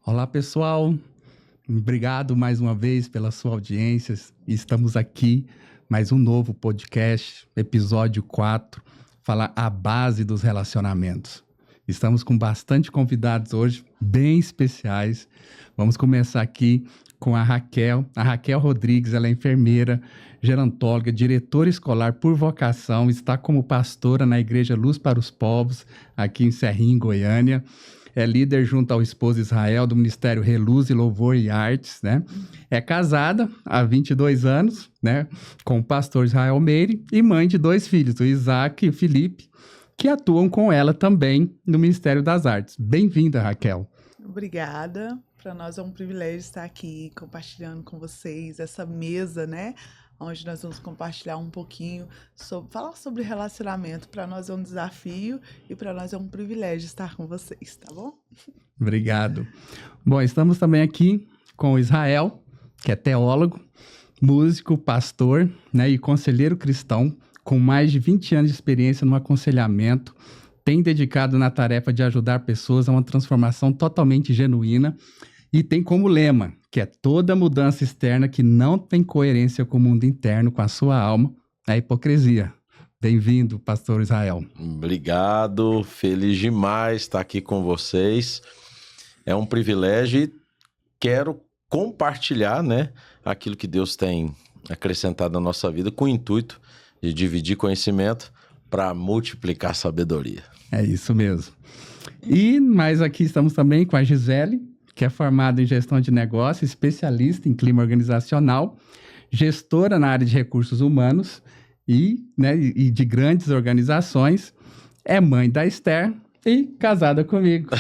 Olá, pessoal. Obrigado mais uma vez pela sua audiência. Estamos aqui, mais um novo podcast, episódio 4, falar a base dos relacionamentos. Estamos com bastante convidados hoje, bem especiais. Vamos começar aqui com a Raquel. A Raquel Rodrigues, ela é enfermeira, gerontóloga, diretora escolar por vocação, está como pastora na Igreja Luz para os Povos, aqui em Serrinha, em Goiânia. É líder junto ao esposo Israel do Ministério Reluz e Louvor e Artes, né? É casada há 22 anos, né? Com o pastor Israel Meire e mãe de 2 filhos, o Isaac e o Felipe, que atuam com ela também no Ministério das Artes. Bem-vinda, Raquel. Obrigada. Para nós é um privilégio estar aqui compartilhando com vocês essa mesa, né? Onde nós vamos compartilhar um pouquinho, falar sobre relacionamento. Para nós é um desafio e para nós é um privilégio estar com vocês, tá bom? Obrigado. Bom, estamos também aqui com o Israel, que é teólogo, músico, pastor, né, e conselheiro cristão, com mais de 20 anos de experiência no aconselhamento, tem dedicado na tarefa de ajudar pessoas a uma transformação totalmente genuína e tem como lema, que é toda mudança externa que não tem coerência com o mundo interno, com a sua alma, é hipocrisia. Bem-vindo, pastor Israel. Obrigado, feliz demais estar aqui com vocês. É um privilégio e quero compartilhar, né, aquilo que Deus tem acrescentado na nossa vida com o intuito de dividir conhecimento para multiplicar sabedoria. É isso mesmo. Mas aqui estamos também com a Gisele, que é formada em gestão de negócios, especialista em clima organizacional, gestora na área de recursos humanos e de grandes organizações, é mãe da Esther e casada comigo.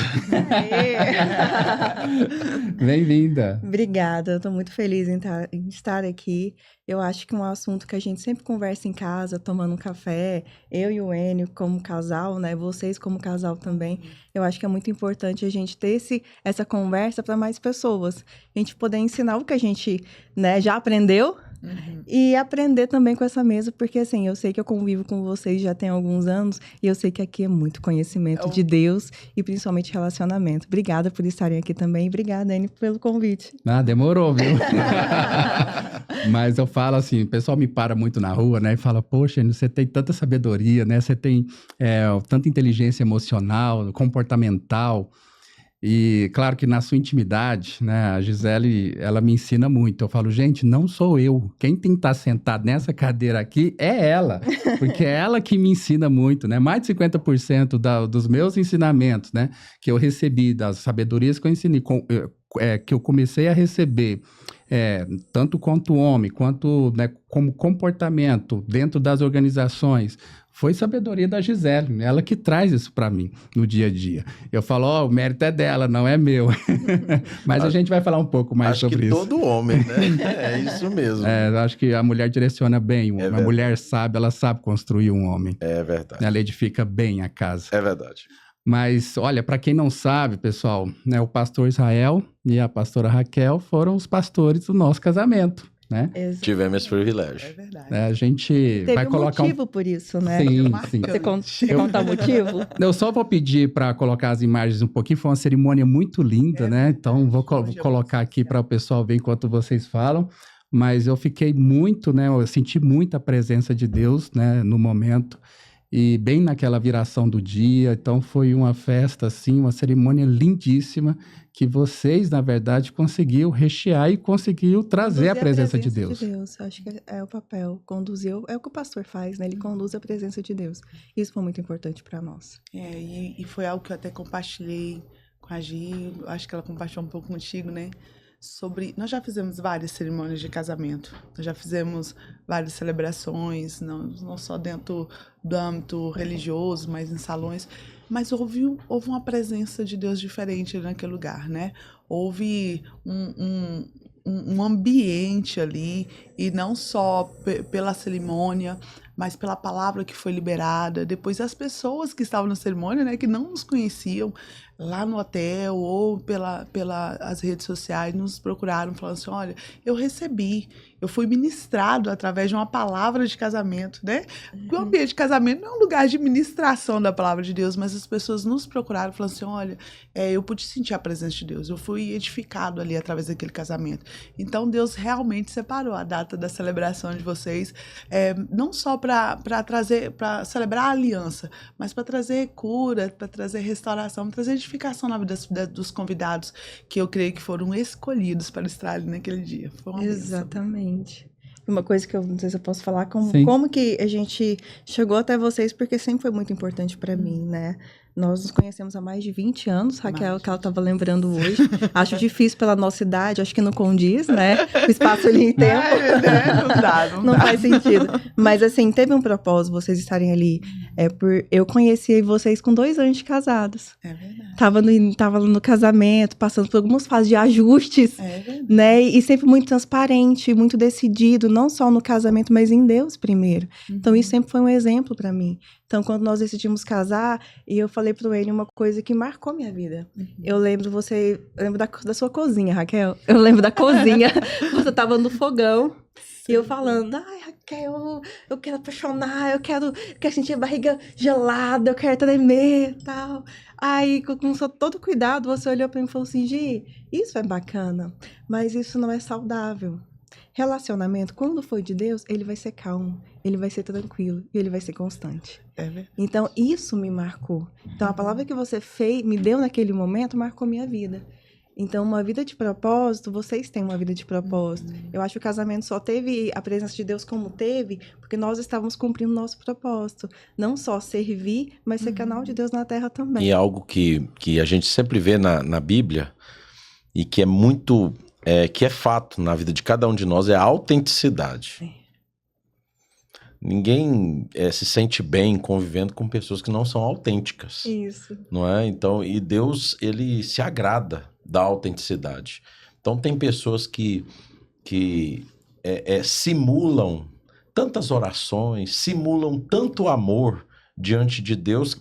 Bem-vinda. Obrigada, eu estou muito feliz em estar aqui. Eu acho que um assunto que a gente sempre conversa em casa, tomando um café, eu e o Enio como casal, né? Vocês como casal também. Eu acho que é muito importante a gente ter essa conversa para mais pessoas. A gente poder ensinar o que a gente, né, já aprendeu. E aprender também com essa mesa, porque assim, eu sei que eu convivo com vocês já tem alguns anos e eu sei que aqui é muito conhecimento de Deus e principalmente relacionamento. Obrigada por estarem aqui também. Obrigada, Anne, pelo convite. Demorou, viu? Mas eu falo assim, o pessoal me para muito na rua, né? E fala, poxa, você tem tanta sabedoria, né? Você tem tanta inteligência emocional, comportamental. E claro que na sua intimidade, né, a Gisele, ela me ensina muito. Eu falo, gente, não sou eu. Quem tem que estar sentado nessa cadeira aqui é ela. Porque é ela que me ensina muito, né? Mais de 50% dos meus ensinamentos, né, que eu recebi, das sabedorias que eu ensinei, que eu comecei a receber, tanto quanto homem, quanto, né, como comportamento dentro das organizações, foi sabedoria da Gisele, ela que traz isso para mim no dia a dia. Eu falo, o mérito é dela, não é meu. Mas a gente vai falar um pouco mais sobre isso. Acho que todo homem, né? É isso mesmo. Eu acho que a mulher direciona bem o homem. A mulher sabe, ela sabe construir um homem. É verdade. Ela edifica bem a casa. É verdade. Mas, olha, para quem não sabe, pessoal, né, o pastor Israel e a pastora Raquel foram os pastores do nosso casamento, né? Tivemos esse privilégio. É verdade. A gente vai colocar motivo por isso, né? Sim. Você conta o motivo? Eu só vou pedir para colocar as imagens um pouquinho, foi uma cerimônia muito linda, né? Então, vou colocar aqui para o pessoal ver enquanto vocês falam. Mas eu fiquei muito, né? Eu senti muita presença de Deus, né? No momento. E bem naquela viração do dia, então foi uma festa, assim, uma cerimônia lindíssima, que vocês, na verdade, conseguiu rechear e conseguiu trazer a presença de Deus. Acho que é o papel, conduzir, é o que o pastor faz, né? Ele conduz a presença de Deus. Isso foi muito importante para nós. E foi algo que eu até compartilhei com a Gi, acho que ela compartilhou um pouco contigo, né? Nós já fizemos várias cerimônias de casamento, nós já fizemos várias celebrações, não só dentro do âmbito religioso, mas em salões, mas houve uma presença de Deus diferente naquele lugar, né? Houve um ambiente ali, e não só pela cerimônia, mas pela palavra que foi liberada. Depois as pessoas que estavam na cerimônia, né, que não nos conheciam, lá no hotel ou pelas redes sociais, nos procuraram falando assim, olha, eu fui ministrado através de uma palavra de casamento, né? Porque o ambiente de casamento não é um lugar de ministração da palavra de Deus, mas as pessoas nos procuraram falando assim, olha, eu pude sentir a presença de Deus, eu fui edificado ali através daquele casamento. Então Deus realmente separou a data da celebração de vocês, não só para celebrar a aliança, mas para trazer cura, para trazer restauração, para trazer edificação na vida dos convidados, que eu creio que foram escolhidos para estar ali naquele dia. Foi uma bênção. Exatamente. Uma coisa que eu não sei se eu posso falar, como que a gente chegou até vocês, porque sempre foi muito importante para mim, né? Nós nos conhecemos há mais de 20 anos, Raquel, que ela estava lembrando hoje. Acho difícil pela nossa idade, acho que não condiz, né? O espaço ali em tempo. Não faz sentido. Mas, assim, teve um propósito vocês estarem ali. Eu conheci vocês com 2 anos de casados. É verdade. Tava no casamento, passando por algumas fases de ajustes, né? E sempre muito transparente, muito decidido, não só no casamento, mas em Deus primeiro. Então, isso sempre foi um exemplo para mim. Então, quando nós decidimos casar, e eu falei pro ele uma coisa que marcou minha vida. Eu lembro da sua cozinha, Raquel. Eu lembro da cozinha. Você tava no fogão. E eu falando, ai, Raquel, eu quero apaixonar, eu quero sentir a barriga gelada, eu quero tremer e tal. Aí, com todo cuidado, você olhou pra mim e falou assim, Gi, isso é bacana, mas isso não é saudável. Relacionamento, quando for de Deus, ele vai ser calmo, ele vai ser tranquilo e ele vai ser constante. Então, isso me marcou. Então, a palavra que você me deu naquele momento marcou minha vida. Então, uma vida de propósito, vocês têm uma vida de propósito. Eu acho que o casamento só teve a presença de Deus como teve, porque nós estávamos cumprindo o nosso propósito. Não só servir, mas ser canal de Deus na terra também. E algo que a gente sempre vê na Bíblia, e que é muito... que é fato na vida de cada um de nós, é a autenticidade. Ninguém se sente bem convivendo com pessoas que não são autênticas. Isso. Não é? Então, e Deus, ele se agrada da autenticidade. Então, tem pessoas que simulam tantas orações, simulam tanto amor diante de Deus,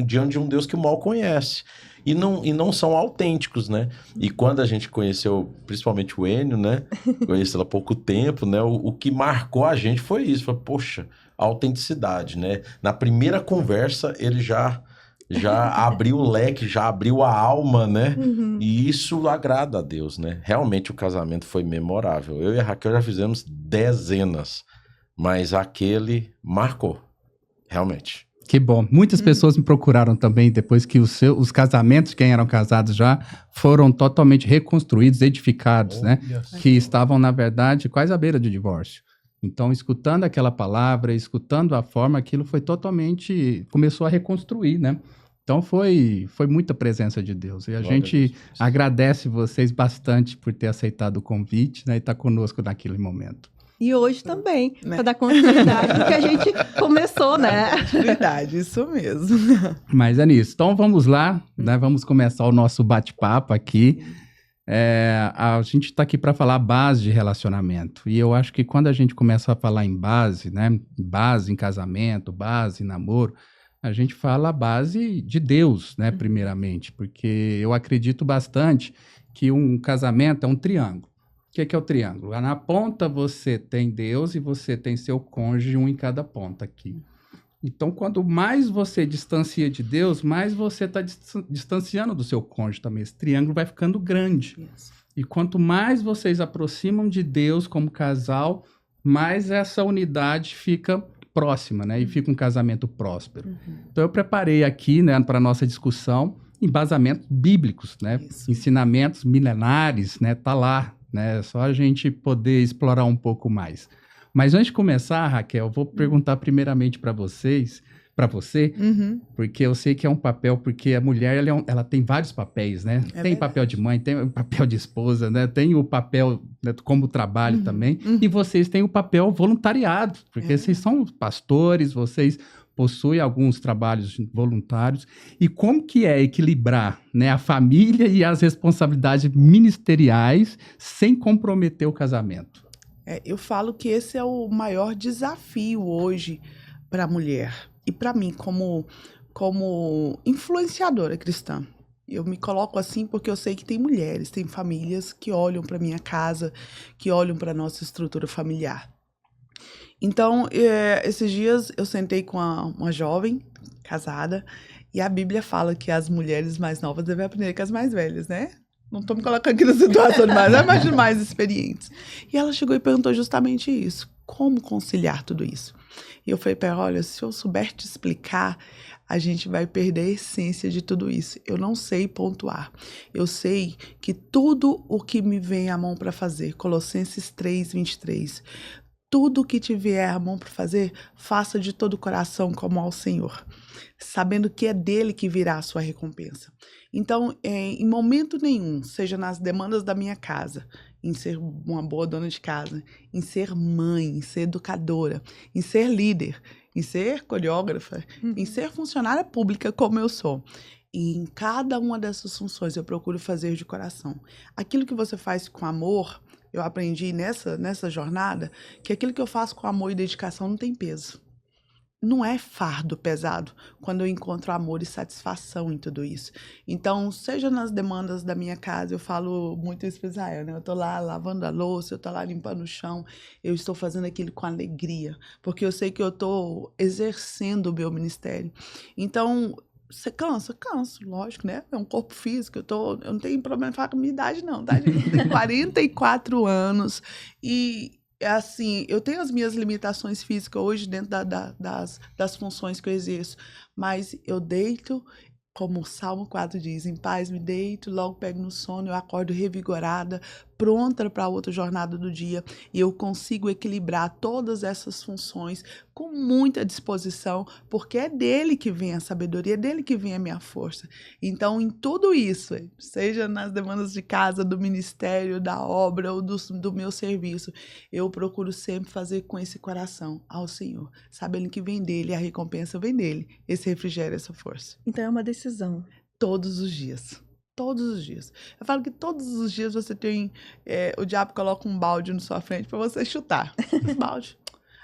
diante de um Deus que mal conhece. E não são autênticos, né? E quando a gente conheceu, principalmente o Enio, né? Conheci ele há pouco tempo, né? O que marcou a gente foi isso. Foi, poxa, a autenticidade, né? Na primeira conversa, ele já abriu o leque, já abriu a alma, né? E isso agrada a Deus, né? Realmente o casamento foi memorável. Eu e a Raquel já fizemos dezenas, mas aquele marcou, realmente. Que bom. Muitas pessoas me procuraram também depois que os casamentos, quem eram casados já, foram totalmente reconstruídos, edificados, né? Que estavam, na verdade, quase à beira de divórcio. Então, escutando aquela palavra, escutando a forma, aquilo foi totalmente... Começou a reconstruir, né? Então, foi muita presença de Deus. E a gente agradece vocês bastante por ter aceitado o convite, né? E estar conosco naquele momento. E hoje também, para dar continuidade do que a gente começou, né? Verdade, isso mesmo. Mas é nisso. Então vamos lá, né? Vamos começar o nosso bate-papo aqui. A gente está aqui para falar base de relacionamento. E eu acho que quando a gente começa a falar em base, né? Base em casamento, base em namoro, a gente fala a base de Deus, né? Primeiramente, porque eu acredito bastante que um casamento é um triângulo. O que é o triângulo? Na ponta você tem Deus e você tem seu cônjuge, um em cada ponta aqui. Então, quanto mais você distancia de Deus, mais você está distanciando do seu cônjuge também. Esse triângulo vai ficando grande. Isso. E quanto mais vocês aproximam de Deus como casal, mais essa unidade fica próxima, né? E fica um casamento próspero. Então, eu preparei aqui, né, para a nossa discussão, embasamentos bíblicos, né? Isso. Ensinamentos milenares, né? Tá lá. Né? Só a gente poder explorar um pouco mais. Mas antes de começar, Raquel, eu vou perguntar primeiramente para você, porque eu sei que é um papel, porque a mulher ela tem vários papéis, né? Tem verdade. Papel de mãe, tem o papel de esposa, né? Tem o papel, né, como trabalho também, e vocês têm o papel voluntariado, porque vocês são pastores, vocês possui alguns trabalhos voluntários. E como que é equilibrar, né, a família e as responsabilidades ministeriais sem comprometer o casamento? Eu falo que esse é o maior desafio hoje, para a mulher e para mim como influenciadora cristã. Eu me coloco assim porque eu sei que tem mulheres, tem famílias que olham para minha casa, que olham para nossa estrutura familiar. Então, esses dias eu sentei com uma jovem casada e a Bíblia fala que as mulheres mais novas devem aprender com as mais velhas, né? Não estou me colocando aqui na situação mas mais experientes. E ela chegou e perguntou justamente isso. Como conciliar tudo isso? E eu falei para ela, olha, se eu souber te explicar, a gente vai perder a essência de tudo isso. Eu não sei pontuar. Eu sei que tudo o que me vem à mão para fazer, Colossenses 3:23, tudo que te vier à mão para fazer, faça de todo o coração como ao Senhor, sabendo que é dele que virá a sua recompensa. Então, em momento nenhum, seja nas demandas da minha casa, em ser uma boa dona de casa, em ser mãe, em ser educadora, em ser líder, em ser coreógrafa, em ser funcionária pública como eu sou. E em cada uma dessas funções eu procuro fazer de coração. Aquilo que você faz com amor, eu aprendi nessa jornada que aquilo que eu faço com amor e dedicação não tem peso. Não é fardo pesado quando eu encontro amor e satisfação em tudo isso. Então, seja nas demandas da minha casa, eu falo muito isso para Israel, né? Eu estou lá lavando a louça, eu estou lá limpando o chão, eu estou fazendo aquilo com alegria, porque eu sei que eu estou exercendo o meu ministério. Então, você canso, lógico, né? É um corpo físico, eu não tenho problema de falar com a minha idade, não, tá? Eu tenho 44 anos e, assim, eu tenho as minhas limitações físicas hoje dentro das funções que eu exerço, mas eu deito, como o Salmo 4 diz, em paz me deito, logo pego no sono, eu acordo revigorada, pronta para outra jornada do dia, e eu consigo equilibrar todas essas funções com muita disposição, porque é dele que vem a sabedoria, é dele que vem a minha força. Então, em tudo isso, seja nas demandas de casa, do ministério, da obra ou do meu serviço, eu procuro sempre fazer com esse coração ao Senhor, sabendo que vem dele, a recompensa vem dele, esse refrigério, essa força. Então é uma decisão. Todos os dias. Todos os dias. Eu falo que todos os dias você tem... o diabo coloca um balde na sua frente para você chutar. Esse balde.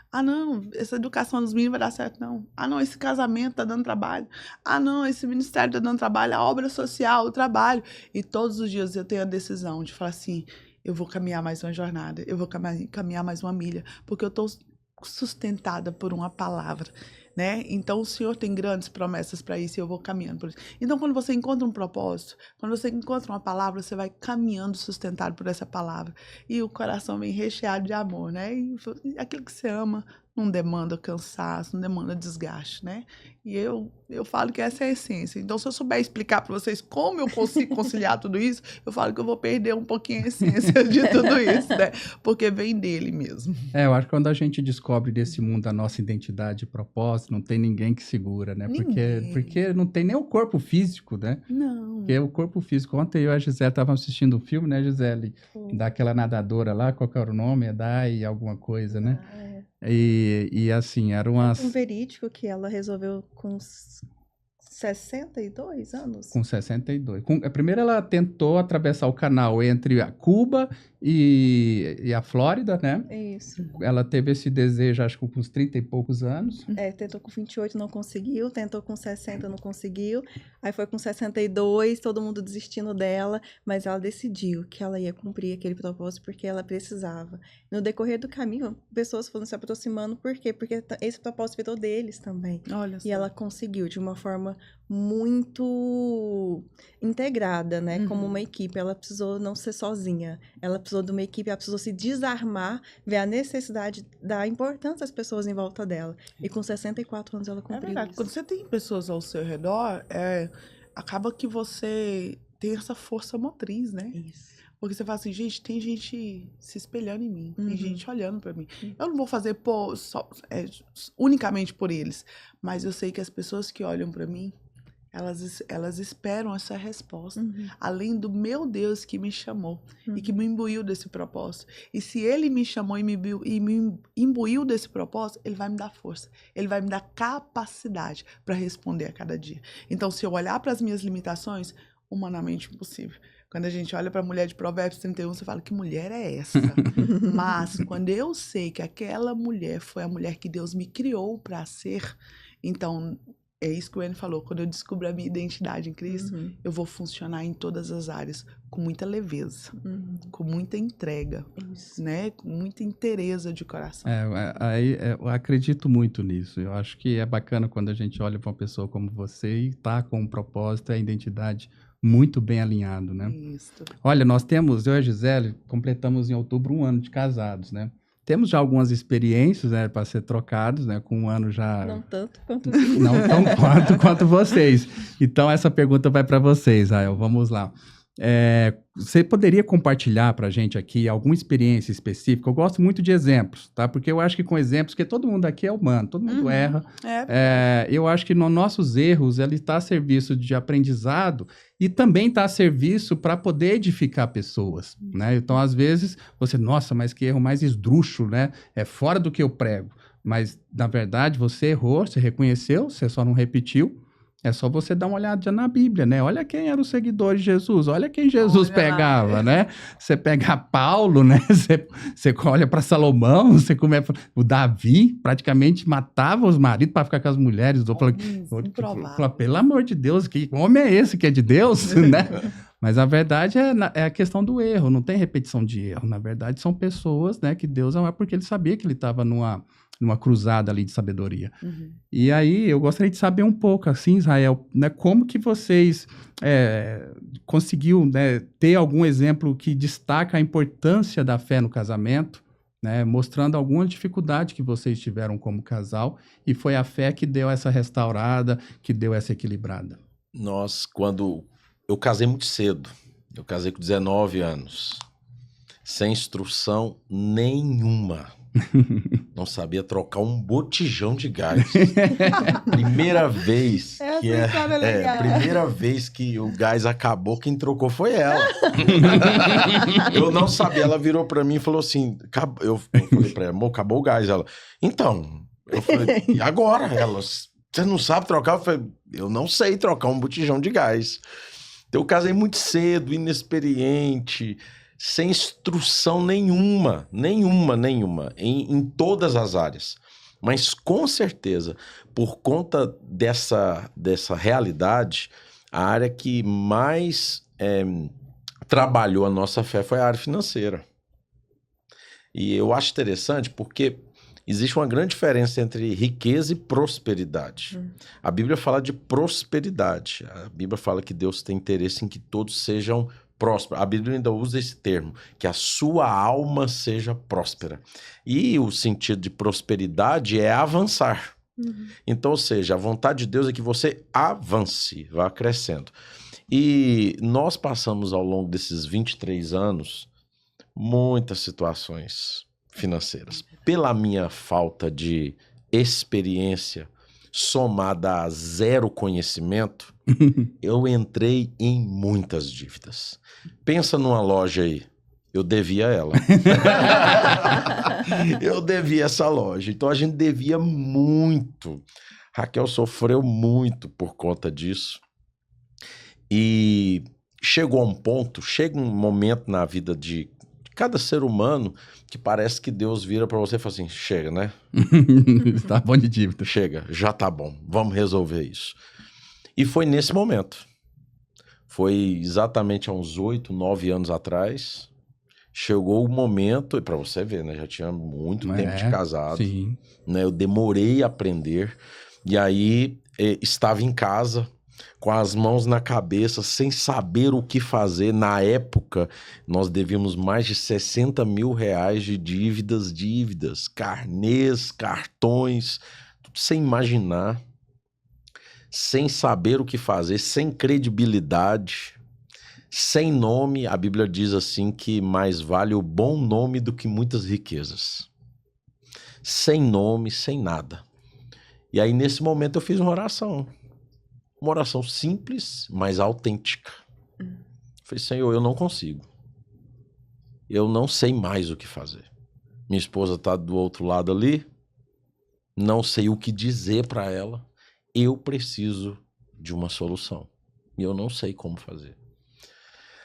Ah, não, essa educação dos meninos vai dar certo, não. Ah, não, esse casamento tá dando trabalho. Ah, não, esse ministério tá dando trabalho, a obra social, o trabalho. E todos os dias eu tenho a decisão de falar assim, eu vou caminhar mais uma jornada, eu vou caminhar mais uma milha, porque eu estou sustentada por uma palavra, né? Então, o Senhor tem grandes promessas para isso e eu vou caminhando por isso. Então, quando você encontra um propósito, quando você encontra uma palavra, você vai caminhando sustentado por essa palavra. E o coração vem recheado de amor, né? E aquilo que você ama não demanda cansaço, não demanda desgaste, né? E eu falo que essa é a essência. Então, se eu souber explicar para vocês como eu consigo conciliar tudo isso, eu falo que eu vou perder um pouquinho a essência de tudo isso, né? Porque vem dele mesmo. Eu acho que quando a gente descobre desse mundo a nossa identidade e propósito, não tem ninguém que segura, né? Porque não tem nem o corpo físico, né? Não. Porque o corpo físico... Ontem eu e a Gisele estávamos assistindo um filme, né, Gisele? Daquela nadadora lá, qual que era o nome? É Dai alguma coisa, né? E assim, era umas... Um verídico que ela resolveu com 62 anos? Com 62. Primeiro ela tentou atravessar o canal entre a Cuba e a Flórida, né? Isso. Ela teve esse desejo, acho que com uns 30 e poucos anos. Tentou com 28, não conseguiu. Tentou com 60, não conseguiu. Aí foi com 62, todo mundo desistindo dela. Mas ela decidiu que ela ia cumprir aquele propósito porque ela precisava. No decorrer do caminho, pessoas foram se aproximando. Por quê? Porque esse propósito virou deles também. Olha só. E ela conseguiu de uma forma muito integrada, né? Como uma equipe. Ela precisou não ser sozinha. Ela precisou de uma equipe, ela precisou se desarmar, ver a necessidade da importância das pessoas em volta dela. E com 64 anos ela cumpriu isso. Quando você tem pessoas ao seu redor, acaba que você tem essa força motriz, né? Isso. Porque você fala assim, gente, tem gente se espelhando em mim, tem gente olhando pra mim. Eu não vou fazer unicamente por eles, mas eu sei que as pessoas que olham pra mim, elas esperam essa resposta. Além do meu Deus que me chamou e que me imbuiu desse propósito. E se ele me chamou e me imbuiu desse propósito, ele vai me dar força. Ele vai me dar capacidade para responder a cada dia. Então, se eu olhar para as minhas limitações, humanamente impossível. Quando a gente olha para a mulher de Provérbios 31, você fala, que mulher é essa? Mas quando eu sei que aquela mulher foi a mulher que Deus me criou para ser, então é isso que o Enio falou, quando eu descubro a minha identidade em Cristo, eu vou funcionar em todas as áreas com muita leveza, com muita entrega, né? Com muita inteireza de coração. Eu acredito muito nisso. Eu acho que é bacana quando a gente olha para uma pessoa como você e tá com um propósito e a identidade muito bem alinhado, né? Isso. Olha, eu e a Gisele completamos em outubro 1 ano de casados, né? Temos já algumas experiências, né, para ser trocados, né, com 1 ano já... Não tanto quanto Não tão quanto vocês. Então, essa pergunta vai para vocês, Rael. Vamos lá. Você poderia compartilhar para a gente aqui alguma experiência específica? Eu gosto muito de exemplos, tá? Porque eu acho que com exemplos, porque todo mundo aqui é humano, todo mundo erra. Eu acho que nos nossos erros, ele está a serviço de aprendizado e também está a serviço para poder edificar pessoas, né? Então, às vezes, nossa, mas que erro mais esdrúxulo, né? É fora do que eu prego. Mas, na verdade, você errou, você reconheceu, você só não repetiu. É só você dar uma olhada na Bíblia, né? Olha quem eram os seguidores de Jesus, olha quem Jesus pegava, né? Você pega Paulo, né? Você olha para Salomão, você começa... O Davi praticamente matava os maridos para ficar com as mulheres. Eu falo, pelo amor de Deus, que homem é esse que é de Deus, né? Mas a verdade é a questão do erro, não tem repetição de erro. Na verdade, são pessoas, né, que Deus amava porque ele sabia que ele estava numa cruzada ali de sabedoria. E aí, eu gostaria de saber um pouco, assim, Israel, né, como que vocês conseguiu, né, ter algum exemplo que destaca a importância da fé no casamento, né, mostrando alguma dificuldade que vocês tiveram como casal, e foi a fé que deu essa restaurada, que deu essa equilibrada. Eu casei muito cedo, eu casei com 19 anos, sem instrução nenhuma. Não sabia trocar um botijão de gás. Primeira vez primeira vez que o gás acabou, quem trocou foi ela. Eu não sabia, ela virou pra mim e falou assim, eu falei pra ela, amor, acabou o gás. Ela, então, eu falei, e agora? Ela, você não sabe trocar? Eu falei, eu não sei trocar um botijão de gás. Então eu casei muito cedo, inexperiente, sem instrução nenhuma, em todas as áreas. Mas, com certeza, por conta dessa realidade, a área que mais trabalhou a nossa fé foi a área financeira. E eu acho interessante porque existe uma grande diferença entre riqueza e prosperidade. A Bíblia fala de prosperidade. A Bíblia fala que Deus tem interesse em que todos sejam próspero. A Bíblia ainda usa esse termo, que a sua alma seja próspera. E o sentido de prosperidade é avançar. Então, ou seja, a vontade de Deus é que você avance, vá crescendo. E nós passamos ao longo desses 23 anos muitas situações financeiras. Pela minha falta de experiência somada a zero conhecimento, eu entrei em muitas dívidas. Pensa numa loja aí, eu devia ela. Eu devia essa loja. Então a gente devia muito. Raquel sofreu muito por conta disso. E chega um momento na vida de cada ser humano que parece que Deus vira para você e fala assim, chega, né? Tá bom de dívida. Chega, já tá bom, vamos resolver isso. E foi nesse momento. Foi exatamente há uns 8, 9 anos atrás. Chegou o momento, e para você ver, né? Já tinha muito tempo de casado. Sim. Né, eu demorei a aprender. E aí estava em casa, com as mãos na cabeça, sem saber o que fazer. Na época, nós devíamos mais de 60 mil reais de dívidas, carnês, cartões, tudo sem imaginar, sem saber o que fazer, sem credibilidade, sem nome. A Bíblia diz assim que mais vale o bom nome do que muitas riquezas. Sem nome, sem nada. E aí, nesse momento, eu fiz uma oração simples, mas autêntica. Falei, Senhor, eu não consigo. Eu não sei mais o que fazer. Minha esposa está do outro lado ali. Não sei o que dizer para ela. Eu preciso de uma solução. E eu não sei como fazer.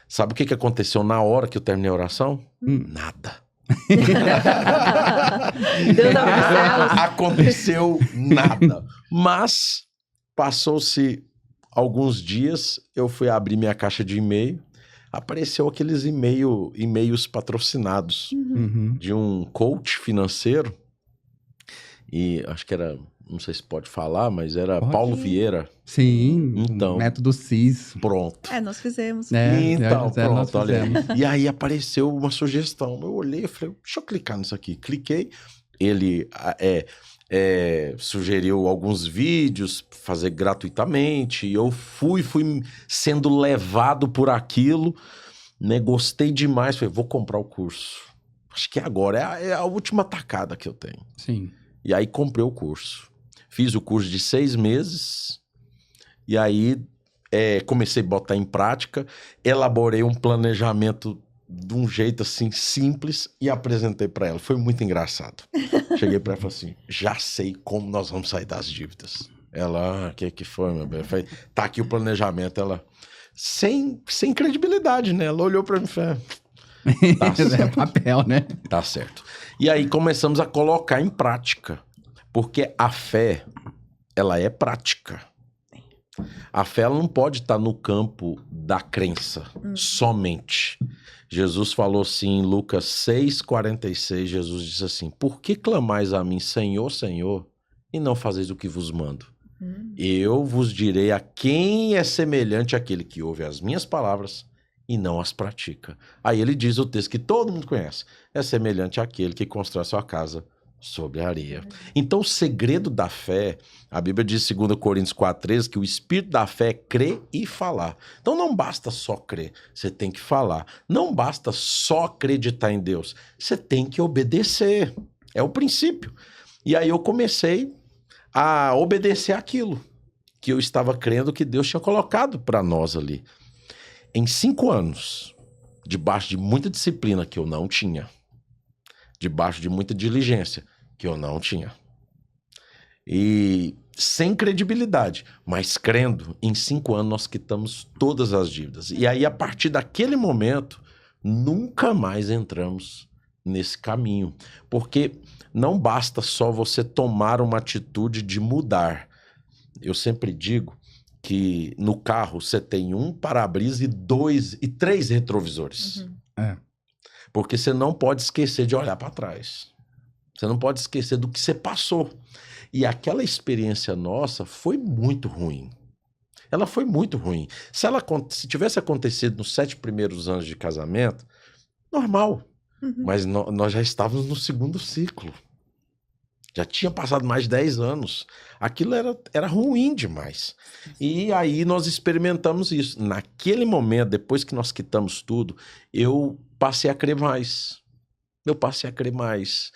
Sabe o que aconteceu na hora que eu terminei a oração? Nada. Deus abençoe. Aconteceu nada. Mas passou-se alguns dias, eu fui abrir minha caixa de e-mail, apareceu aqueles e-mails patrocinados de um coach financeiro, e acho que era, não sei se pode falar, mas era Pode. Paulo Vieira. Sim, Então. método CIS. Pronto. Nós fizemos. Então, nós pronto, olha aí. fizemos. E aí apareceu uma sugestão. Eu olhei e falei, deixa eu clicar nisso aqui. Cliquei, ele sugeriu alguns vídeos, fazer gratuitamente. Eu fui sendo levado por aquilo, né? Gostei demais. Falei, vou comprar o curso. Acho que agora é a última tacada que eu tenho. Sim. E aí comprei o curso. Fiz o curso de 6 meses. E aí comecei a botar em prática. Elaborei um planejamento de um jeito assim simples e apresentei para ela. Foi muito engraçado. Cheguei para ela e falei assim, já sei como nós vamos sair das dívidas. Ela, que foi, meu bem? Eu falei, tá aqui o planejamento. Ela, sem credibilidade, né? Ela olhou para mim e falou, tá certo. É papel, né? Tá certo. E aí começamos a colocar em prática. Porque a fé, ela é prática. A fé, ela não pode estar no campo da crença, somente. Jesus falou assim em Lucas 6,46, Jesus disse assim, por que clamais a mim, Senhor, Senhor, e não fazeis o que vos mando? Eu vos direi a quem é semelhante àquele que ouve as minhas palavras e não as pratica. Aí ele diz o texto que todo mundo conhece, é semelhante àquele que constrói sua casa sobre a areia. Então o segredo da fé, a Bíblia diz em 2 Coríntios 4,13 que o espírito da fé é crer e falar. Então não basta só crer, você tem que falar. Não basta só acreditar em Deus, você tem que obedecer. É o princípio. E aí eu comecei a obedecer aquilo que eu estava crendo que Deus tinha colocado para nós ali. Em 5 anos, debaixo de muita disciplina que eu não tinha, debaixo de muita diligência que eu não tinha, e sem credibilidade, mas crendo, em 5 anos nós quitamos todas as dívidas. E aí, a partir daquele momento, nunca mais entramos nesse caminho. Porque não basta só você tomar uma atitude de mudar. Eu sempre digo que no carro você tem 1 para-brisa e 3 retrovisores. Porque você não pode esquecer de olhar para trás. Você não pode esquecer do que você passou. E aquela experiência nossa foi muito ruim. Ela foi muito ruim. Se tivesse acontecido nos 7 primeiros anos de casamento, normal. Mas nós já estávamos no 2º ciclo. Já tinha passado mais de 10 anos. Aquilo era ruim demais. E aí nós experimentamos isso. Naquele momento, depois que nós quitamos tudo, eu passei a crer mais.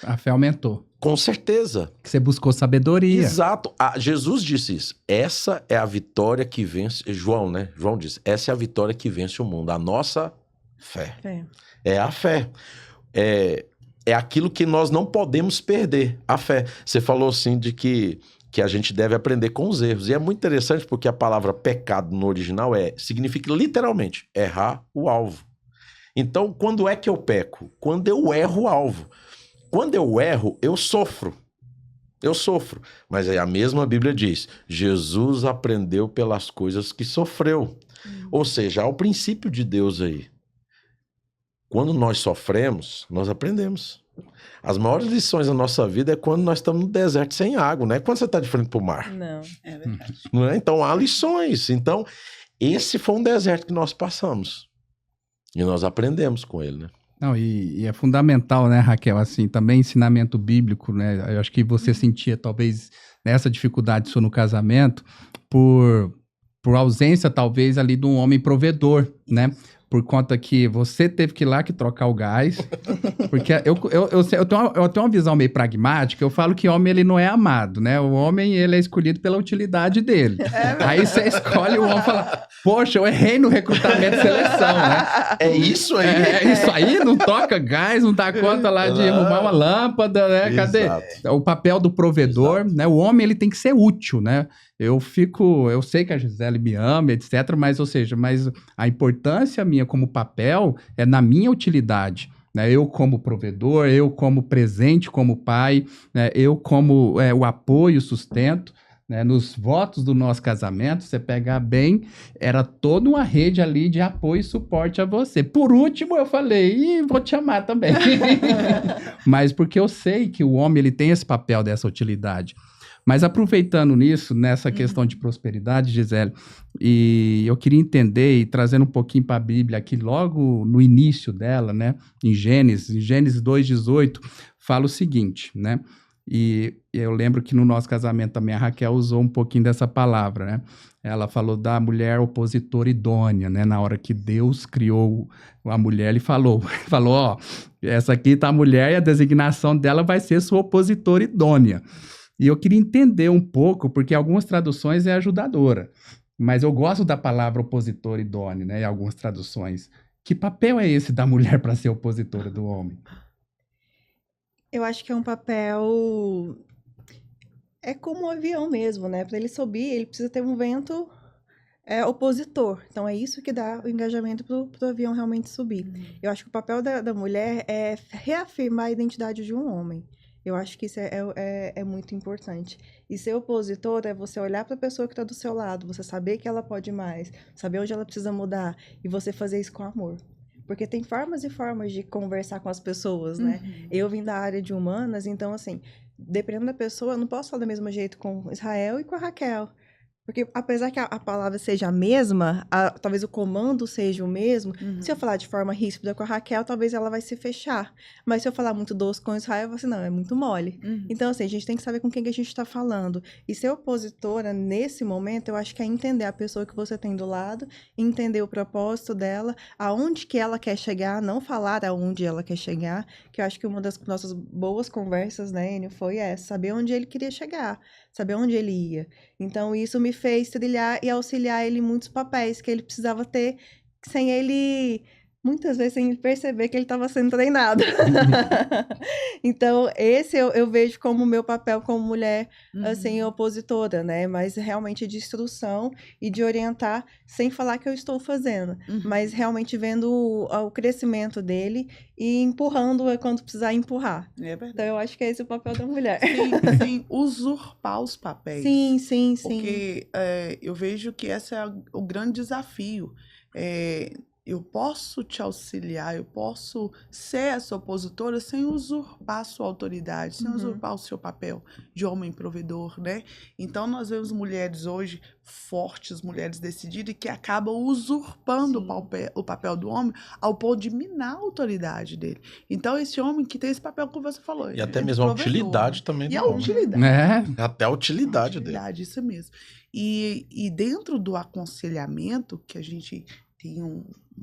A fé aumentou. Com certeza. Que você buscou sabedoria. Exato. Jesus disse isso. Essa é a vitória que vence... João, né? João disse, essa é a vitória que vence o mundo. A nossa fé. É a fé. É aquilo que nós não podemos perder, a fé. Você falou assim de que a gente deve aprender com os erros. E é muito interessante porque a palavra pecado no original significa literalmente errar o alvo. Então, quando é que eu peco? Quando eu erro o alvo. Quando eu erro, eu sofro. Mas aí a mesma Bíblia diz, Jesus aprendeu pelas coisas que sofreu. Ou seja, há o princípio de Deus aí. Quando nós sofremos, nós aprendemos. As maiores lições da nossa vida é quando nós estamos no deserto sem água, não é quando você está de frente para o mar. Não. É verdade. Não é? Então, há lições. Então, esse foi um deserto que nós passamos. E nós aprendemos com ele, né? Não, e é fundamental, né, Raquel, assim, também ensinamento bíblico, né? Eu acho que você sentia, talvez, nessa dificuldade sua no casamento, por ausência, talvez, ali de um homem provedor, né? Por conta que você teve que ir lá que trocar o gás. Porque eu tenho uma visão meio pragmática. Eu falo que homem, ele não é amado, né? O homem, ele é escolhido pela utilidade dele. Aí você escolhe o homem e fala, poxa, eu errei no recrutamento e seleção, né? É isso aí. É isso aí, não toca gás, não dá conta lá de arrumar uma lâmpada, né? Cadê? Exato. O papel do provedor, né? O homem, ele tem que ser útil, né? Eu sei que a Gisele me ama, etc, mas a importância minha minha como papel é na minha utilidade. Né? Eu como provedor, eu como presente como pai, né? Eu como o apoio, o sustento. Né? Nos votos do nosso casamento, você pegar bem, era toda uma rede ali de apoio e suporte a você. Por último, eu falei, vou te amar também. Mas porque eu sei que o homem ele tem esse papel dessa utilidade. Mas aproveitando nisso, nessa questão de prosperidade, Gisele, e eu queria entender e trazendo um pouquinho para a Bíblia aqui, logo no início dela, né, em Gênesis 2:18, fala o seguinte, né, e eu lembro que no nosso casamento também a Raquel usou um pouquinho dessa palavra, né, ela falou da mulher opositora idônea, né, na hora que Deus criou a mulher, ele falou, ó, essa aqui tá a mulher e a designação dela vai ser sua opositora idônea. E eu queria entender um pouco, porque algumas traduções é ajudadora, mas eu gosto da palavra opositor idôneo, né, em algumas traduções. Que papel é esse da mulher para ser opositora do homem? Eu acho que é um papel... É como um avião mesmo, né? Para ele subir, ele precisa ter um vento opositor. Então, é isso que dá o engajamento para o avião realmente subir. Eu acho que o papel da mulher é reafirmar a identidade de um homem. Eu acho que isso é muito importante. E ser opositor é você olhar para a pessoa que está do seu lado, você saber que ela pode mais, saber onde ela precisa mudar e você fazer isso com amor. Porque tem formas e formas de conversar com as pessoas, né? Eu vim da área de humanas, então, assim, dependendo da pessoa, eu não posso falar do mesmo jeito com Israel e com a Raquel. Porque apesar que a palavra seja a mesma, talvez o comando seja o mesmo, se eu falar de forma ríspida com a Raquel, talvez ela vai se fechar. Mas se eu falar muito doce com Israel, eu vou assim, não, é muito mole. Então, assim, a gente tem que saber com quem que a gente está falando. E ser opositora, nesse momento, eu acho que é entender a pessoa que você tem do lado, entender o propósito dela, aonde que ela quer chegar, não falar aonde ela quer chegar, que eu acho que uma das nossas boas conversas, né, Enio, foi essa, saber onde ele queria chegar, saber onde ele ia. Então, isso me fez trilhar e auxiliar ele em muitos papéis que ele precisava ter, sem ele, muitas vezes, sem ele perceber que ele estava sendo treinado. Então, esse eu vejo como o meu papel como mulher, assim, opositora, né? Mas realmente de instrução e de orientar, sem falar que eu estou fazendo, mas realmente vendo o crescimento dele e empurrando quando precisar empurrar. É verdade. Então, eu acho que é esse o papel da mulher. Sim, usurpar os papéis. Sim. Porque eu vejo que esse é o grande desafio. Eu posso te auxiliar, eu posso ser essa opositora sem usurpar a sua autoridade, sem usurpar o seu papel de homem provedor, né? Então, nós vemos mulheres hoje fortes, mulheres decididas, que acabam usurpando o papel do homem ao ponto de minar a autoridade dele. Então, esse homem que tem esse papel que você falou. E até mesmo a utilidade também do E a homem. utilidade. Até a utilidade dele. Isso mesmo. E dentro do aconselhamento, que a gente tem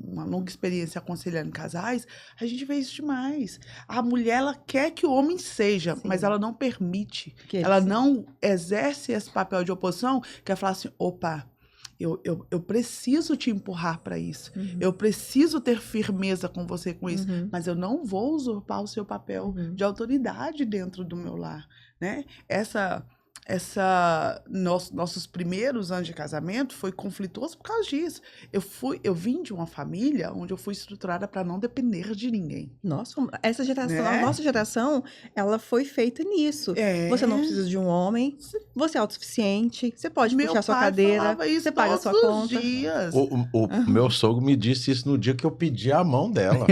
uma longa experiência aconselhando casais, a gente vê isso demais. A mulher, ela quer que o homem seja, mas ela não permite. Ela não exerce esse papel de oposição, que é falar assim, opa, eu preciso te empurrar para isso. Eu preciso ter firmeza com você com isso, mas eu não vou usurpar o seu papel de autoridade dentro do meu lar, né? Nossos primeiros anos de casamento foi conflituoso por causa disso. Eu vim de uma família onde eu fui estruturada para não depender de ninguém. Nossa, essa geração, Né? a nossa geração, ela foi feita nisso. Você não precisa de um homem, você é autossuficiente, você pode puxar sua cadeira, você paga a sua conta. Dias. O meu sogro me disse isso no dia que eu pedi a mão dela.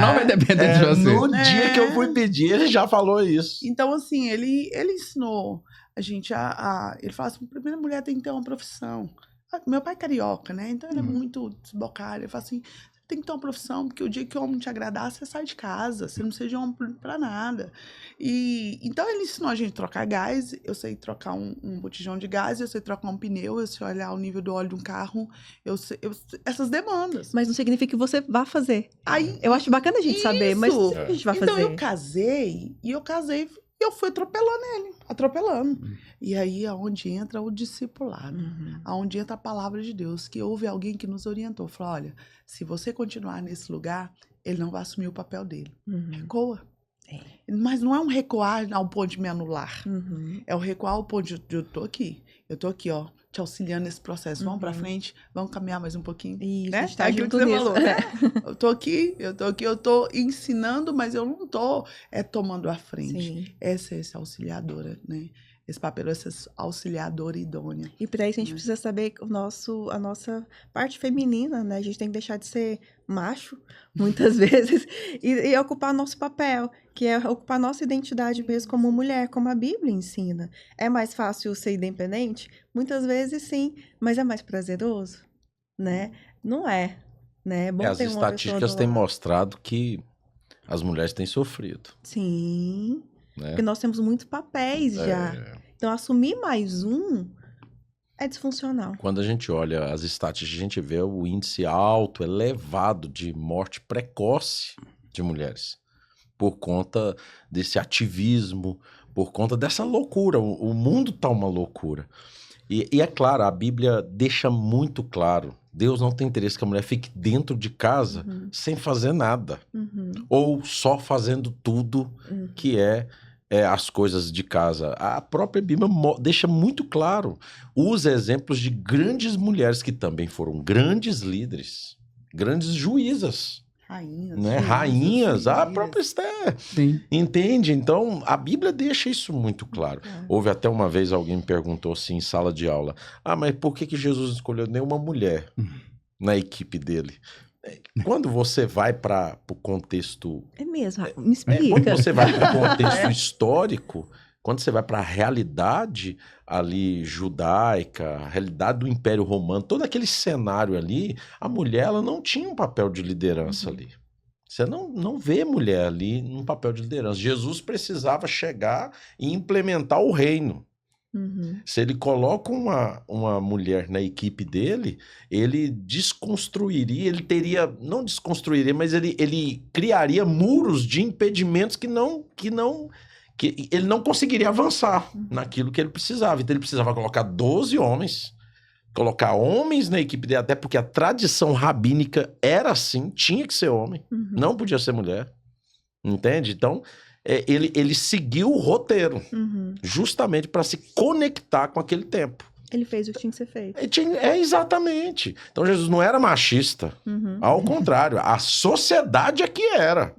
Não vai depender de você. No dia que eu fui pedir, ele já falou isso. Então, assim, ele ensinou a gente ele fala assim, a primeira mulher tem que ter uma profissão. Meu pai é carioca, né? Então ele é muito desbocado. Ele fala assim, você tem que ter uma profissão, porque o dia que o homem te agradar, você sai de casa, você não seja homem pra nada. Então ele ensinou a gente a trocar gás, eu sei trocar um botijão de gás, eu sei trocar um pneu, eu sei olhar o nível do óleo de um carro, essas demandas. Mas não significa que você vá fazer. Aí, eu acho bacana a gente saber, mas não significa que a gente vai fazer. Então eu casei, e eu fui atropelando ele, E aí, aonde entra o discipulado, aonde entra a palavra de Deus, que houve alguém que nos orientou, falou, olha, se você continuar nesse lugar, ele não vai assumir o papel dele. Recoa. Mas não é um recuar ao ponto de me anular. É um recuar ao ponto de eu tô aqui, ó, te auxiliando nesse processo. Vamos pra frente, vamos caminhar mais um pouquinho. Isso, Né? a gente tá Aquilo que junto você nisso. falou, né? Eu tô ensinando, mas eu não tô tomando a frente. Sim. Essa auxiliadora, né? Esse papel, essa auxiliadora idônea. E para isso a gente precisa saber a nossa parte feminina, né? A gente tem que deixar de ser macho, muitas vezes, e ocupar nosso papel, que é ocupar nossa identidade mesmo como mulher, como a Bíblia ensina. É mais fácil ser independente? Muitas vezes sim, mas é mais prazeroso, né? Não é, né? É bom As ter uma pessoa do estatísticas têm lado. mostrado que as mulheres têm sofrido, Sim, né? porque nós temos muitos papéis já. Então, assumir mais um é disfuncional. Quando a gente olha as estatísticas, a gente vê o índice alto, elevado de morte precoce de mulheres. Por conta desse ativismo, por conta dessa loucura. O mundo tá uma loucura. E é claro, a Bíblia deixa muito claro. Deus não tem interesse que a mulher fique dentro de casa sem fazer nada. Ou só fazendo tudo que é as coisas de casa. A própria Bíblia deixa muito claro. Usa exemplos de grandes mulheres que também foram grandes líderes, grandes juízas. Rainhas. Né? juízas, Rainhas, a filhas. própria Esther. Sim. Entende? Então, a Bíblia deixa isso muito claro. Houve até uma vez alguém me perguntou assim em sala de aula: mas por que Jesus não escolheu nenhuma mulher na equipe dele? Quando você vai para o contexto... É mesmo, me quando explica. você vai para o contexto histórico, quando você vai para a realidade ali judaica, a realidade do Império Romano, todo aquele cenário ali, a mulher ela não tinha um papel de liderança ali. Você não vê mulher ali num papel de liderança. Jesus precisava chegar e implementar o reino. Se ele coloca uma mulher na equipe dele, ele desconstruiria, ele teria, não desconstruiria, mas ele criaria muros de impedimentos que ele não conseguiria avançar naquilo que ele precisava. Então ele precisava colocar 12 homens, colocar homens na equipe dele, até porque a tradição rabínica era assim, tinha que ser homem, não podia ser mulher. Entende? Então, ele seguiu o roteiro, justamente para se conectar com aquele tempo. Ele fez o que tinha que ser feito. Exatamente. Então, Jesus não era machista. Ao contrário, a sociedade é que era.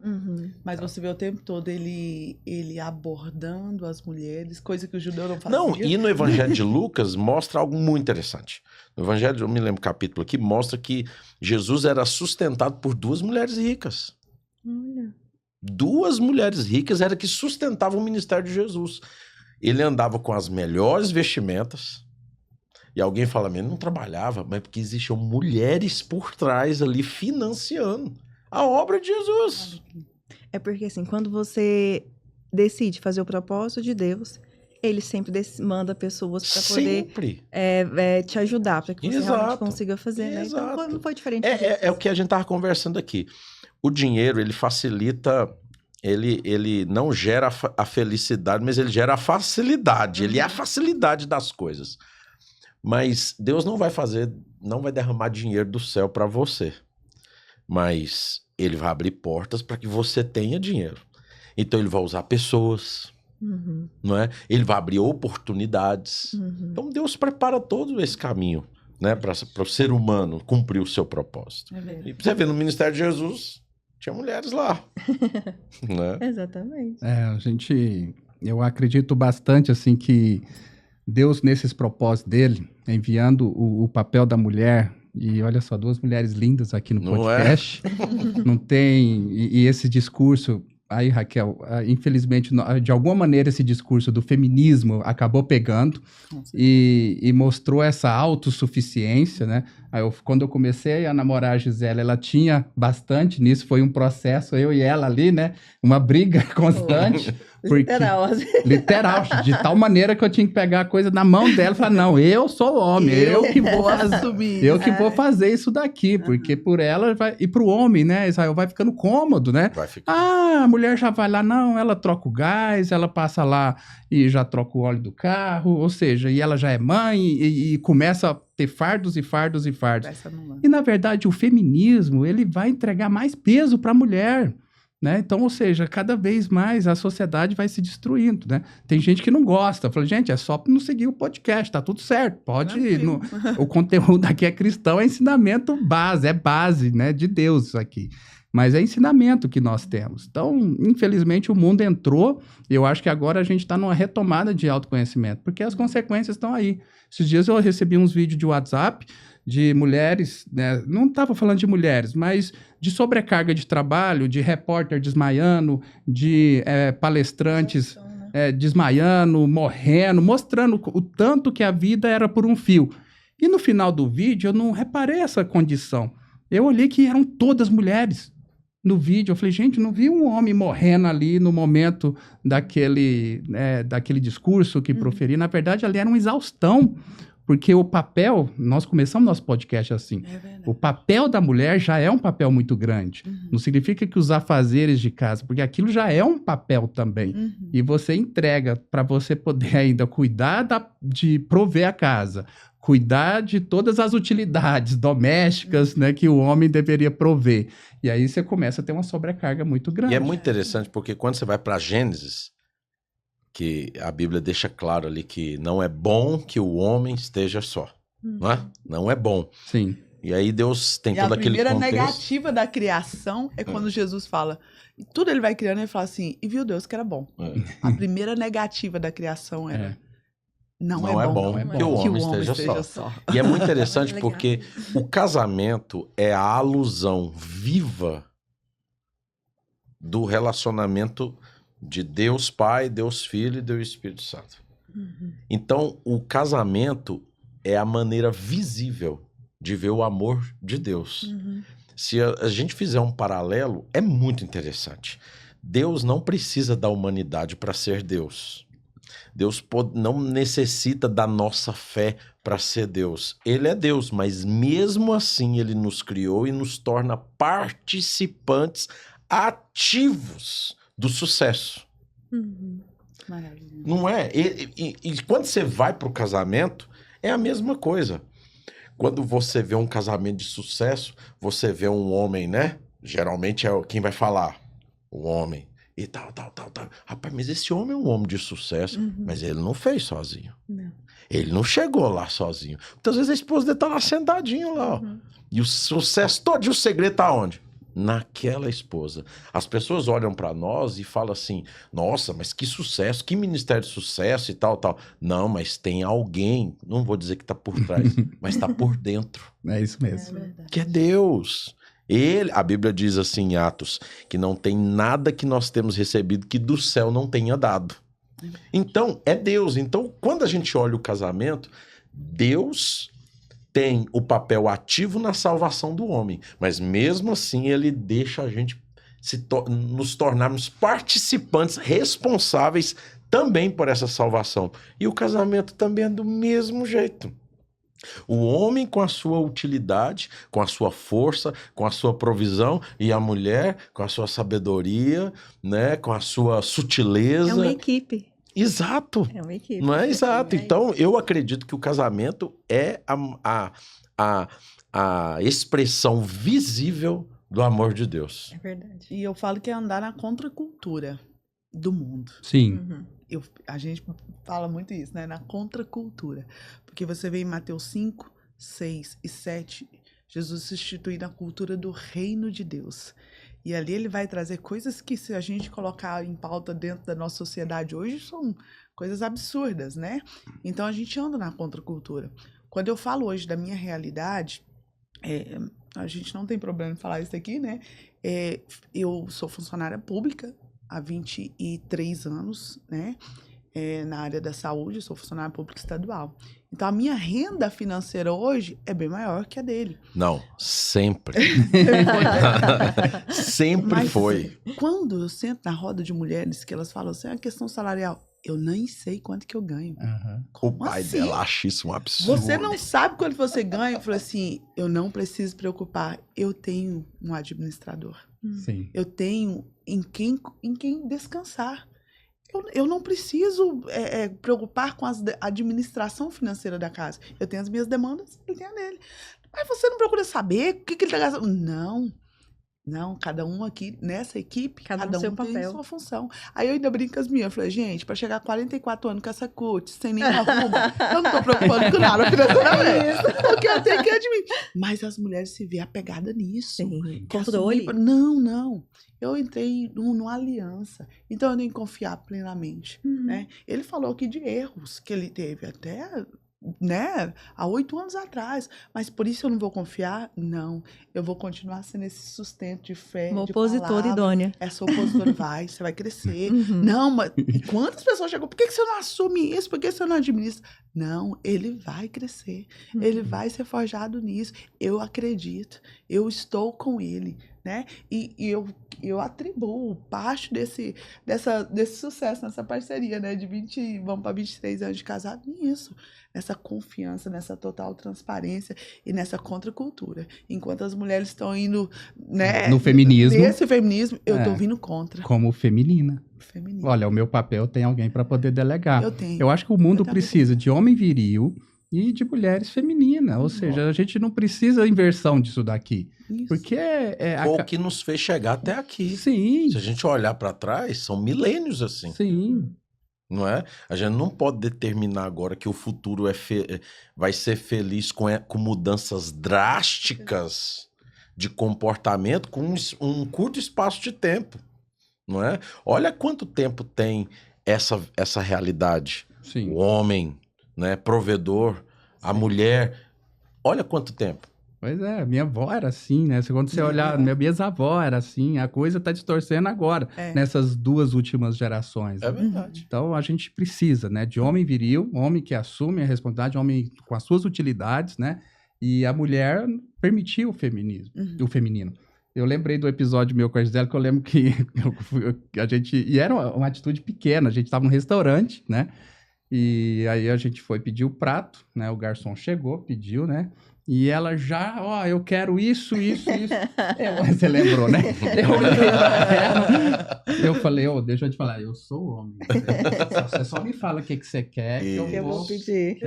Mas você vê o tempo todo ele abordando as mulheres, coisa que o judeu não fazia. Não, e no Evangelho de Lucas mostra algo muito interessante. No Evangelho, eu me lembro o capítulo aqui, mostra que Jesus era sustentado por 2 mulheres ricas. Olha. 2 mulheres ricas era que sustentavam o ministério de Jesus. Ele andava com as melhores vestimentas. E alguém fala, mas ele não trabalhava, mas porque existiam mulheres por trás ali financiando a obra de Jesus. É porque assim, quando você decide fazer o propósito de Deus, ele sempre manda pessoas para poder Sempre. te ajudar, para que você Exato. realmente consiga fazer, né? Então Exato. não foi diferente. É o que a gente estava conversando aqui. O dinheiro, ele facilita, ele não gera a felicidade, mas ele gera a facilidade. Ele é a facilidade das coisas. Mas Deus não vai derramar dinheiro do céu para você. Mas ele vai abrir portas para que você tenha dinheiro. Então ele vai usar pessoas, não é? Ele vai abrir oportunidades. Então Deus prepara todo esse caminho, né, para o ser humano cumprir o seu propósito. E você vê no ministério de Jesus, tinha mulheres lá. Né? Exatamente. Eu acredito bastante assim que Deus, nesses propósitos dele, enviando o papel da mulher, e olha só, 2 mulheres lindas aqui no podcast, não tem, e esse discurso, aí Raquel, infelizmente, de alguma maneira esse discurso do feminismo acabou pegando e mostrou essa autossuficiência, né? Quando eu comecei a namorar a Gisele, ela tinha bastante nisso, foi um processo, eu e ela ali, né? Uma briga constante. Literal, de tal maneira que eu tinha que pegar a coisa na mão dela e falar, não, eu sou homem, eu que vou assumir, eu que vou fazer isso daqui, porque por ela e pro homem, né, Israel, vai ficando cômodo, né? A mulher já vai lá, não, ela troca o gás, ela passa lá e já troca o óleo do carro, ou seja, e ela já é mãe e começa a ter fardos e fardos e fardos. E na verdade o feminismo, ele vai entregar mais peso para a mulher. né? Então, ou seja, cada vez mais a sociedade vai se destruindo, né? Tem gente que não gosta, fala, gente, é só não seguir o podcast, tá tudo certo, pode ir. O conteúdo aqui é cristão, é ensinamento base, é base, né, de Deus isso aqui. Mas é ensinamento que nós temos. Então, infelizmente, o mundo entrou, e eu acho que agora a gente está numa retomada de autoconhecimento, porque as consequências estão aí. Esses dias eu recebi uns vídeos de WhatsApp de mulheres, né? Não estava falando de mulheres, mas de sobrecarga de trabalho, de repórter desmaiando, de palestrantes desmaiando, morrendo, mostrando o tanto que a vida era por um fio. E no final do vídeo eu não reparei essa condição. Eu olhei que eram todas mulheres. No vídeo, eu falei, gente, não vi um homem morrendo ali no momento daquele discurso que proferi. Na verdade, ali era uma exaustão, porque o papel, nós começamos nosso podcast assim, o papel da mulher já é um papel muito grande. Não significa que os afazeres de casa, porque aquilo já é um papel também. E você entrega para você poder ainda cuidar de prover a casa, cuidar de todas as utilidades domésticas, né, que o homem deveria prover. E aí você começa a ter uma sobrecarga muito grande. E é muito interessante porque quando você vai para Gênesis, que a Bíblia deixa claro ali que não é bom que o homem esteja só, não é? Não é bom. Sim. E aí Deus tem todo aquele contexto. A primeira negativa da criação é quando Jesus fala, tudo ele vai criando e fala assim, e viu Deus que era bom. A primeira negativa da criação era... Não é bom que o homem esteja só. E é muito interessante porque o casamento é a alusão viva do relacionamento de Deus Pai, Deus Filho e Deus Espírito Santo. Então, o casamento é a maneira visível de ver o amor de Deus. Se a gente fizer um paralelo, é muito interessante. Deus não precisa da humanidade para ser Deus. Deus não necessita da nossa fé para ser Deus. Ele é Deus, mas mesmo assim ele nos criou e nos torna participantes ativos do sucesso. Maravilha. Não é? E quando você vai para o casamento, é a mesma coisa. Quando você vê um casamento de sucesso, você vê um homem, né? Geralmente é quem vai falar, o homem. E tal. Rapaz, mas esse homem é um homem de sucesso, mas ele não fez sozinho. Não. Ele não chegou lá sozinho. Muitas vezes a esposa dele tá lá sentadinha lá, ó. E o sucesso todo, e o segredo tá onde? Naquela esposa. As pessoas olham para nós e falam assim, nossa, mas que sucesso, que ministério de sucesso e tal. Não, mas tem alguém, não vou dizer que tá por trás, mas tá por dentro. É isso mesmo. Que é Deus. A Bíblia diz assim em Atos, que não tem nada que nós temos recebido que do céu não tenha dado. Então, é Deus. Então, quando a gente olha o casamento, Deus tem o papel ativo na salvação do homem, mas mesmo assim ele deixa a gente nos tornarmos participantes responsáveis também por essa salvação. E o casamento também é do mesmo jeito. O homem com a sua utilidade, com a sua força, com a sua provisão, e a mulher com a sua sabedoria, né, com a sua sutileza. É uma equipe. Exato. É uma equipe. Não é exato. Então, eu acredito que o casamento é a expressão visível do amor de Deus. É verdade. E eu falo que é andar na contracultura do mundo. Sim. A gente fala muito isso, né? Na contracultura. Porque você vê em Mateus 5, 6 e 7, Jesus se institui na cultura do reino de Deus. E ali ele vai trazer coisas que, se a gente colocar em pauta dentro da nossa sociedade hoje, são coisas absurdas, né? Então a gente anda na contracultura. Quando eu falo hoje da minha realidade, a gente não tem problema em falar isso aqui, né? Eu sou funcionária pública há 23 anos, né? Na área da saúde, eu sou funcionária pública estadual. Então, a minha renda financeira hoje é bem maior que a dele. Não, sempre. Sempre Mas, foi. Quando eu sento na roda de mulheres que elas falam assim, a questão salarial, eu nem sei quanto que eu ganho. O pai assim? dela acha isso um absurdo. Você não sabe quanto você ganha? Eu falo assim, eu não preciso preocupar, eu tenho um administrador. Sim. Eu tenho em quem descansar. Eu não preciso preocupar com a administração financeira da casa. Eu tenho as minhas demandas, ele tem a dele. Mas você não procura saber o que ele está gastando? Não. Não, cada um aqui, nessa equipe, Cada um cada seu um tem papel. sua função. Aí eu ainda brinco com as minhas, eu falei, gente, pra chegar a 44 anos com essa cut, sem nenhuma ruba, eu não tô preocupando com nada financeiramente. Porque eu tenho que admitir. Mas as mulheres se vê apegada nisso. Sim, Quer controle. assumir- Não. Eu entrei numa aliança. Então eu tenho que confiar plenamente, né? Ele falou aqui de erros que ele teve até, né, há 8 anos atrás. Mas por isso eu não vou confiar? Não. Eu vou continuar sendo esse sustento de fé, Uma de opositora palavra. idônea. Essa opositora vai, você vai crescer. Uhum. Não, mas e quantas pessoas chegam? Por que você não assume isso? Por que você não administra? Não, ele vai crescer. Ele vai ser forjado nisso. Eu acredito. Eu estou com ele, né? E eu atribuo parte desse sucesso, nessa parceria, né? Vamos para 23 anos de casado nisso. Nessa confiança, nessa total transparência e nessa contracultura. Enquanto as mulheres estão indo, né, No feminismo. nesse feminismo, eu tô É. vindo contra Como feminina. o feminismo. Olha, o meu papel tem alguém para poder delegar. Eu tenho. Eu acho que o mundo Eu também precisa de homem viril e de mulheres femininas. Ou seja, a gente não precisa inversão disso daqui. Isso. Porque Foi o que nos fez chegar até aqui. Sim, Se a gente olhar para trás, são milênios assim. sim. Não é? A gente não pode determinar agora que o futuro vai ser feliz com mudanças drásticas de comportamento com um curto espaço de tempo, não é? Olha quanto tempo tem essa realidade. Sim. O homem, né, provedor, a mulher. Olha quanto tempo. Pois é, minha avó era assim, né? Quando você olhar, minha bisavó era assim, a coisa tá distorcendo agora, nessas 2 últimas gerações. É verdade. Então a gente precisa, né, de homem viril, homem que assume a responsabilidade, homem com as suas utilidades, né? E a mulher permitir o feminino. Eu lembrei do episódio meu com a Gisele, que eu lembro que a gente... E era uma atitude pequena, a gente estava num restaurante, né? E aí a gente foi pedir o prato, né? O garçom chegou, pediu, né? E ela já, eu quero isso. Você lembrou, né? Eu olhei pra ela, eu falei, deixa eu te falar, eu sou homem. Você só me fala o que você quer que eu vou pedir.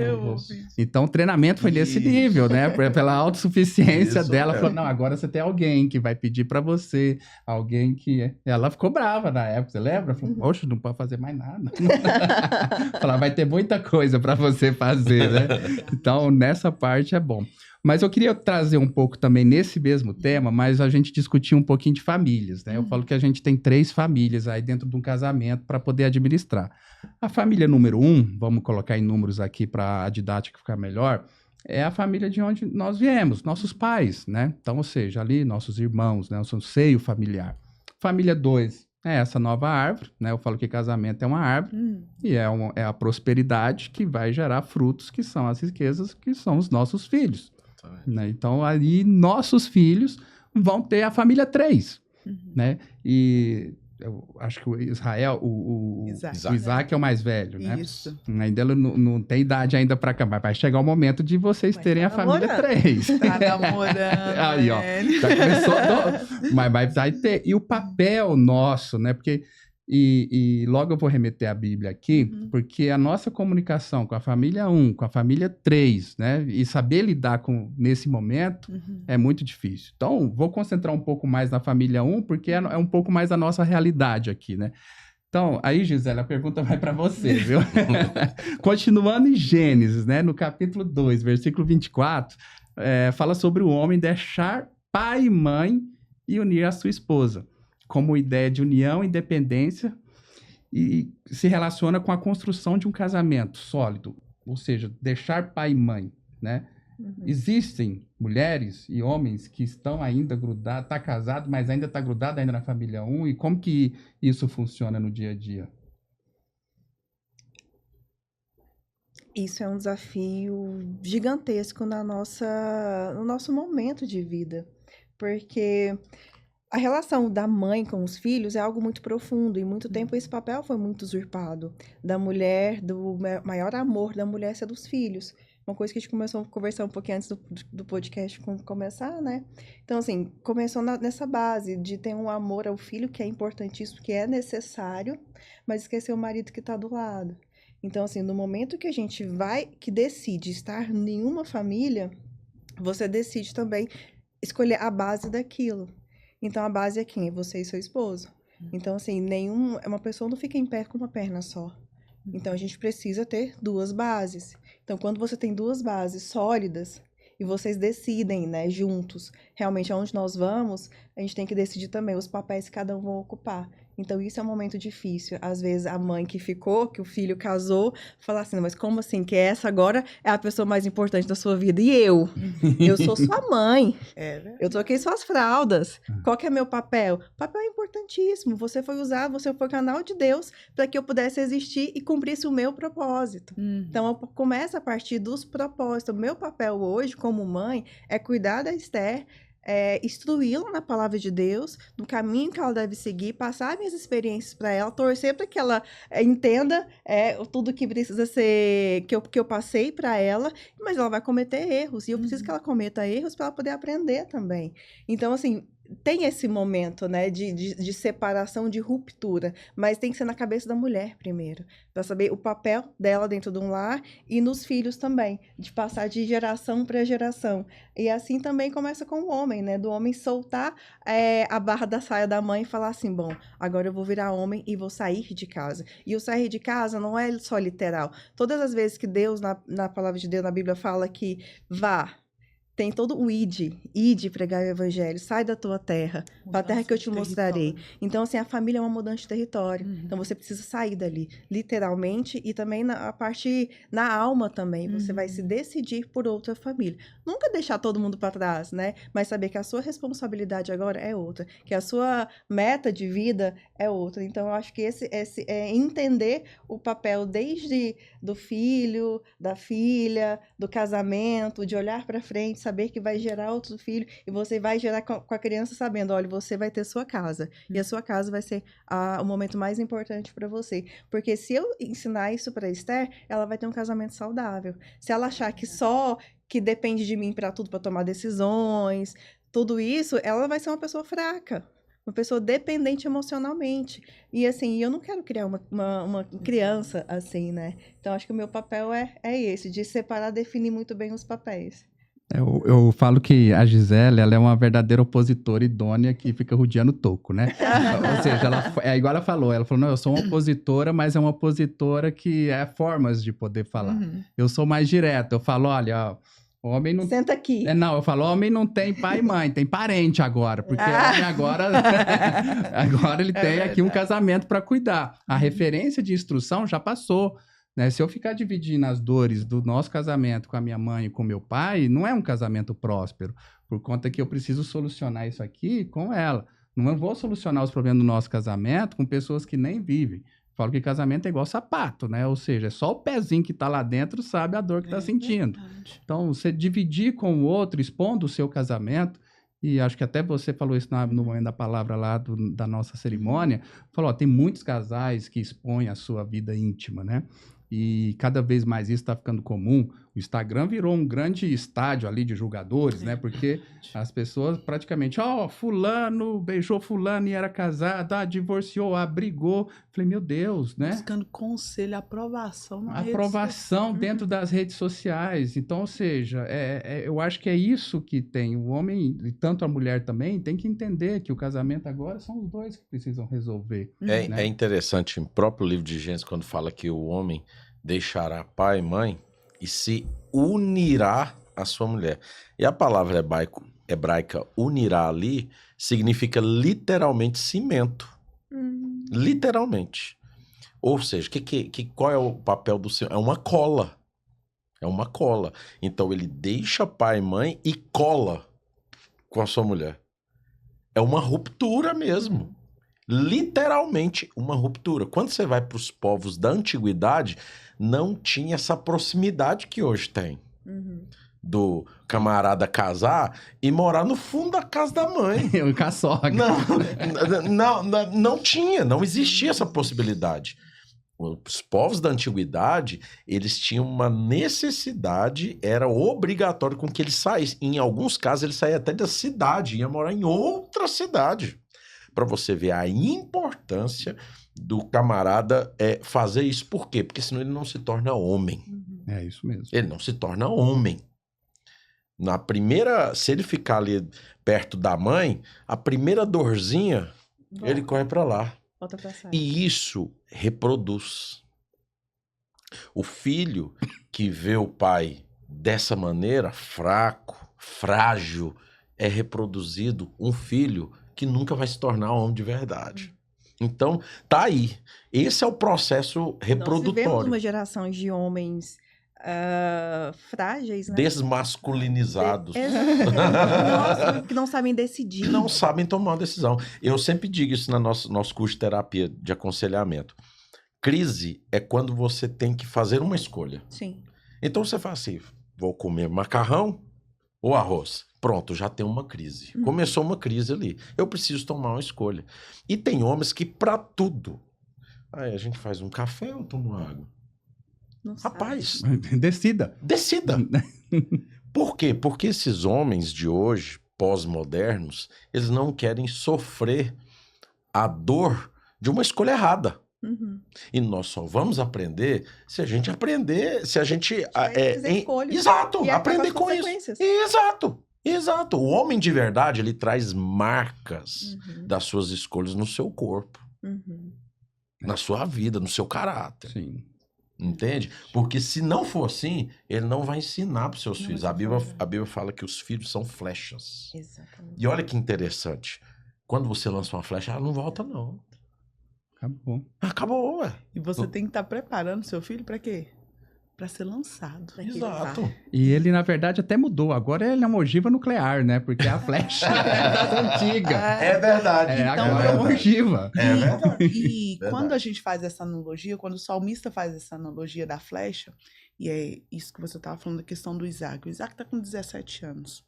Então, o treinamento foi nesse nível, né? Pela autossuficiência Isso, dela. é. Falou, não, agora você tem alguém que vai pedir pra você. Alguém que... Ela ficou brava na época, você lembra? Falou, poxa, não pode fazer mais nada. Falar, vai ter muita coisa pra você fazer, né? Então, nessa parte é bom. Mas eu queria trazer um pouco também nesse mesmo tema, mas a gente discutir um pouquinho de famílias, né? Eu falo que a gente tem 3 famílias aí dentro de um casamento para poder administrar. A família número 1, vamos colocar em números aqui para a didática ficar melhor, é a família de onde nós viemos, nossos pais, né? Então, ou seja, ali nossos irmãos, né? O seu seio familiar. Família 2 é essa nova árvore, né? Eu falo que casamento é uma árvore e é a prosperidade que vai gerar frutos, que são as riquezas, que são os nossos filhos. Né? Então, aí, nossos filhos vão ter a família 3, né? E eu acho que o Israel, o Isaac é o mais velho, né? Isso. Ainda ele não tem idade ainda para cá, mas vai chegar o momento de vocês terem a família 3. Tá namorando. Aí, ó, já começou. Mas vai ter. E o papel nosso, né? Porque... E logo eu vou remeter a Bíblia aqui, porque a nossa comunicação com a família 1, com a família 3, né? E saber lidar nesse momento é muito difícil. Então, vou concentrar um pouco mais na família 1, porque é um pouco mais a nossa realidade aqui, né? Então, aí, Gisele, a pergunta vai para você, viu? Continuando em Gênesis, né? No capítulo 2, versículo 24, fala sobre o homem deixar pai e mãe e unir a sua esposa, como ideia de união e independência, e se relaciona com a construção de um casamento sólido, ou seja, deixar pai e mãe, né? Existem mulheres e homens que estão ainda grudados, tá casado, mas ainda tá grudado ainda na família 1, e como que isso funciona no dia a dia? Isso é um desafio gigantesco no nosso momento de vida, porque a relação da mãe com os filhos é algo muito profundo, e muito tempo esse papel foi muito usurpado. Da mulher, do maior amor da mulher ser dos filhos. Uma coisa que a gente começou a conversar um pouquinho antes do podcast começar, né? Então, assim, começou nessa base de ter um amor ao filho, que é importantíssimo, que é necessário, mas esquecer o marido que está do lado. Então, assim, no momento que a gente que decide estar em uma família, você decide também escolher a base daquilo. Então, a base é quem? É você e seu esposo. Então, assim, uma pessoa não fica em pé com uma perna só. Então, a gente precisa ter 2 bases. Então, quando você tem 2 bases sólidas e vocês decidem, né, juntos, realmente aonde nós vamos, a gente tem que decidir também os papéis que cada um vai ocupar. Então, isso é um momento difícil. Às vezes, a mãe que ficou, que o filho casou, fala assim, mas como assim? Que essa agora é a pessoa mais importante da sua vida. E eu? Eu sou sua mãe. Eu troquei suas fraldas. Qual que é meu papel? O papel é importantíssimo. Você foi canal de Deus para que eu pudesse existir e cumprisse o meu propósito. Então, eu começo a partir dos propósitos. O meu papel hoje, como mãe, é cuidar da Esther, instruí-la na palavra de Deus, no caminho que ela deve seguir, passar minhas experiências para ela, torcer para que ela entenda tudo que precisa ser, que eu passei para ela, mas ela vai cometer erros, e eu preciso que ela cometa erros para ela poder aprender também. Então, assim, tem esse momento, né, de separação, de ruptura, mas tem que ser na cabeça da mulher primeiro, para saber o papel dela dentro de um lar e nos filhos também, de passar de geração para geração. E assim também começa com o homem, né, do homem soltar a barra da saia da mãe e falar assim, bom, agora eu vou virar homem e vou sair de casa. E o sair de casa não é só literal. Todas as vezes que Deus, na palavra de Deus, na Bíblia, fala que vá, tem todo o ide pregar o evangelho, sai da tua terra, para a terra que eu te mostrarei. Então, assim, a família é uma mudança de território. Então, você precisa sair dali, literalmente, e também na alma também. Você vai se decidir por outra família. Nunca deixar todo mundo para trás, né? Mas saber que a sua responsabilidade agora é outra, que a sua meta de vida é outra. Então, eu acho que esse é entender o papel desde do filho, da filha, do casamento, de olhar para frente, saber que vai gerar outro filho e você vai gerar com a criança sabendo, olha, você vai ter sua casa e a sua casa vai ser o momento mais importante para você, porque se eu ensinar isso para Esther, ela vai ter um casamento saudável. Se ela achar que depende de mim para tudo, para tomar decisões, tudo isso, ela vai ser uma pessoa fraca, uma pessoa dependente emocionalmente. E assim, eu não quero criar uma criança assim, né? Então, acho que o meu papel é esse, de separar, definir muito bem os papéis. Eu falo que a Gisele, ela é uma verdadeira opositora idônea que fica rodeando o toco, né? Ou seja, igual ela falou, não, eu sou uma opositora, mas é uma opositora que é formas de poder falar. Eu sou mais direto, eu falo, olha, homem não... Senta aqui. Não, eu falo, homem não tem pai e mãe, tem parente agora, porque homem agora ele tem aqui um casamento para cuidar. A referência de instrução já passou. Né? Se eu ficar dividindo as dores do nosso casamento com a minha mãe e com meu pai, não é um casamento próspero, por conta que eu preciso solucionar isso aqui com ela. Não vou solucionar os problemas do nosso casamento com pessoas que nem vivem. Falo que casamento é igual sapato, né? Ou seja, é só o pezinho que está lá dentro sabe a dor que está sentindo. Verdade. Então, você dividir com o outro, expondo o seu casamento, e acho que até você falou isso no momento da palavra lá da nossa cerimônia, falou, tem muitos casais que expõem a sua vida íntima, né? E cada vez mais isso está ficando comum. O Instagram virou um grande estádio ali de julgadores, né? Porque as pessoas praticamente, fulano beijou fulano e era casado, divorciou, brigou. Falei, meu Deus, né? Buscando conselho, aprovação dentro das redes sociais. Então, ou seja, eu acho que é isso que tem. O homem, e tanto a mulher também, tem que entender que o casamento agora são os dois que precisam resolver. Né? É interessante, no próprio livro de Gênesis, quando fala que o homem deixará pai e mãe e se unirá à sua mulher. E a palavra hebraica unirá ali significa literalmente cimento. Literalmente. Ou seja, qual é o papel do cimento? É uma cola. É uma cola. Então ele deixa pai e mãe e cola com a sua mulher. É uma ruptura mesmo. Literalmente uma ruptura. Quando você vai para os povos da antiguidade, não tinha essa proximidade que hoje tem. Do camarada casar e morar no fundo da casa da mãe. Eu caçoga. Não tinha, não existia essa possibilidade. Os povos da antiguidade, eles tinham uma necessidade, era obrigatório com que eles saíssem. Em alguns casos, eles saíam até da cidade, iam morar em outra cidade. Para você ver a importância do camarada fazer isso. Por quê? Porque senão ele não se torna homem. É isso mesmo. Ele não se torna homem. Se ele ficar ali perto da mãe, a primeira dorzinha, ele corre para lá. Volta pra sala. E isso reproduz. O filho que vê o pai dessa maneira, fraco, frágil, é reproduzido um filho que nunca vai se tornar homem de verdade. Então, tá aí. Esse é o processo Nós vivemos reprodutório. uma geração de homens frágeis, né? Desmasculinizados. Exatamente. Que não sabem decidir. Não sabem tomar uma decisão. Eu sempre digo isso no nosso curso de terapia de aconselhamento. Crise é quando você tem que fazer uma escolha. Sim. Então você fala assim, vou comer macarrão ou arroz? Pronto, já tem uma crise. Começou uma crise ali. Eu preciso tomar uma escolha. E tem homens que para tudo. Aí a gente faz um café ou toma água? Não sabe. Rapaz, Decida. decida. Por quê? Porque esses homens de hoje, pós-modernos, eles não querem sofrer a dor de uma escolha errada. Uhum. E nós só vamos aprender se a gente aprender, se a gente... fazer escolhas. Exato, E arcar aprender com as com isso. consequências. Exato. O homem de verdade, ele traz marcas Uhum. das suas escolhas no seu corpo, Uhum. na sua vida, no seu caráter. Sim. Entende? Porque se não for assim, ele não vai ensinar para os seus Não filhos. vai A fazer. Bíblia fala que os filhos são flechas. Exatamente. E olha que interessante. Quando você lança uma flecha, ela não volta, não. Acabou. Acabou, ué. E você tem que estar preparando seu filho para quê? Para ser lançado. Pra que Exato. levar. E ele, na verdade, até mudou. Agora ele é uma ogiva nuclear, né? Porque é a flecha das antigas. verdade. Então, Agora é uma ogiva. É verdade. E Verdade. quando a gente faz essa analogia, quando o salmista faz essa analogia da flecha, e é isso que você estava falando da questão do Isaac. O Isaac está com 17 anos.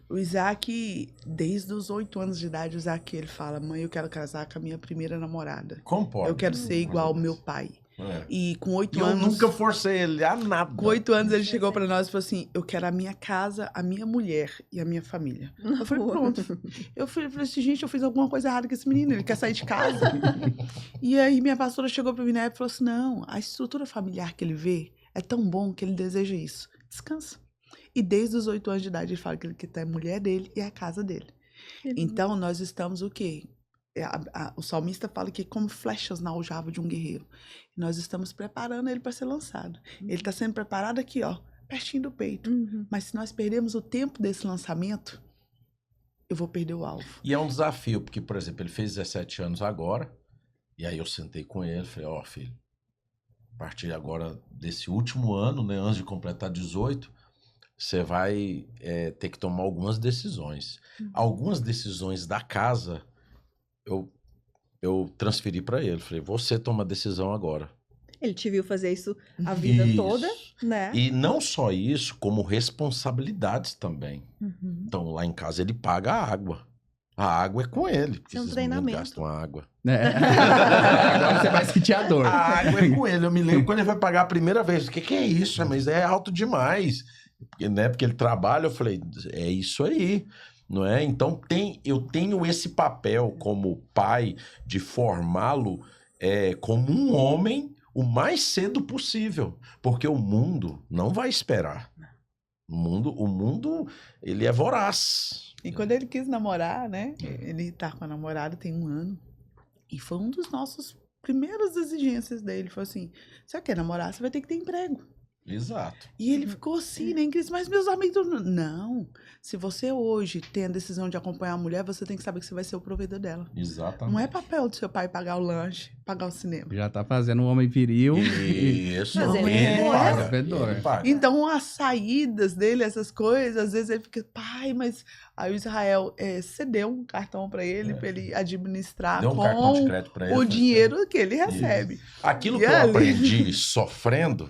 O Isaac, desde os 8 anos de idade, o Isaac, ele fala, mãe, eu quero casar com a minha primeira namorada. Comporta. Eu quero ser igual ao meu pai. É. E com 8 E eu anos... nunca forcei ele a nada. Com 8 anos, ele chegou pra nós e falou assim, eu quero a minha casa, a minha mulher e a minha família. Eu falei, pronto. Eu falei assim, gente, eu fiz alguma coisa errada com esse menino, ele quer sair de casa. E aí minha pastora chegou pra mim na época e falou assim, não, a estrutura familiar que ele vê é tão bom que ele deseja isso. Descansa. E desde os 8 anos de idade, ele fala que ele quer ter a mulher dele e a casa dele. Então, nós estamos o quê? O salmista fala que como flechas na aljava de um guerreiro. E nós estamos preparando ele para ser lançado. Ele está sendo preparado aqui, ó, pertinho do peito. Uhum. Mas se nós perdermos o tempo desse lançamento, eu vou perder o alvo. E é um desafio, porque, por exemplo, ele fez 17 anos agora, e aí eu sentei com ele e falei, ó, filho, a partir agora desse último ano, né, antes de completar 18, você vai ter que tomar algumas decisões. Algumas decisões da casa, eu transferi para ele. Falei, você toma a decisão agora. Ele te viu fazer isso a vida Isso. toda, né? E não só isso, como responsabilidades também. Uhum. Então, lá em casa, ele paga a água. A água é com ele. Porque Isso é um esses meninos treinamento. gastam a água. Agora você vai sentir a dor. A água é com ele. Eu me lembro quando ele vai pagar a primeira vez. O que é isso? Mas é alto demais. Porque ele trabalha, eu falei, é isso aí. Não é? Então, eu tenho esse papel como pai de formá-lo como um homem o mais cedo possível. Porque o mundo não vai esperar. O mundo, ele é voraz. E quando ele quis namorar, né? Ele tá com a namorada tem 1 ano. E foi um dos nossos primeiras exigências dele. Foi assim, você quer namorar, você vai ter que ter emprego. Exato. E ele ficou assim, né, em crise, mas meus amigos... Não, se você hoje tem a decisão de acompanhar a mulher, você tem que saber que você vai ser o provedor dela. Exatamente. Não é papel do seu pai pagar o lanche, pagar o cinema. Já tá fazendo um homem viril. Isso. Fazendo Ele isso. paga. Provedor. Ele paga. Então, as saídas dele, essas coisas, às vezes ele fica, pai, mas... Aí o Israel cedeu um cartão para ele administrar Deu um cartão de com crédito pra ele. o falei, dinheiro que ele recebe. Aquilo E que eu ali? aprendi sofrendo,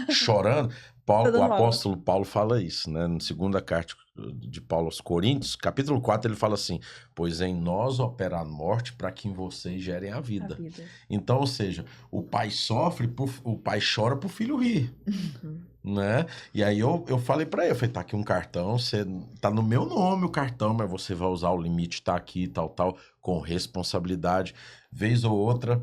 chorando, Tá dando o aula. apóstolo Paulo fala isso, né? Na segunda carta de Paulo aos Coríntios, capítulo 4, ele fala assim, pois em nós opera a morte para que em vocês gerem a A vida. vida. Então, ou seja, o pai sofre, o pai chora pro filho rir. Uhum. Né? E aí eu falei pra ele, eu falei, tá aqui um cartão, você tá no meu nome o cartão, mas você vai usar o limite, tá aqui, tal, com responsabilidade. Vez ou outra,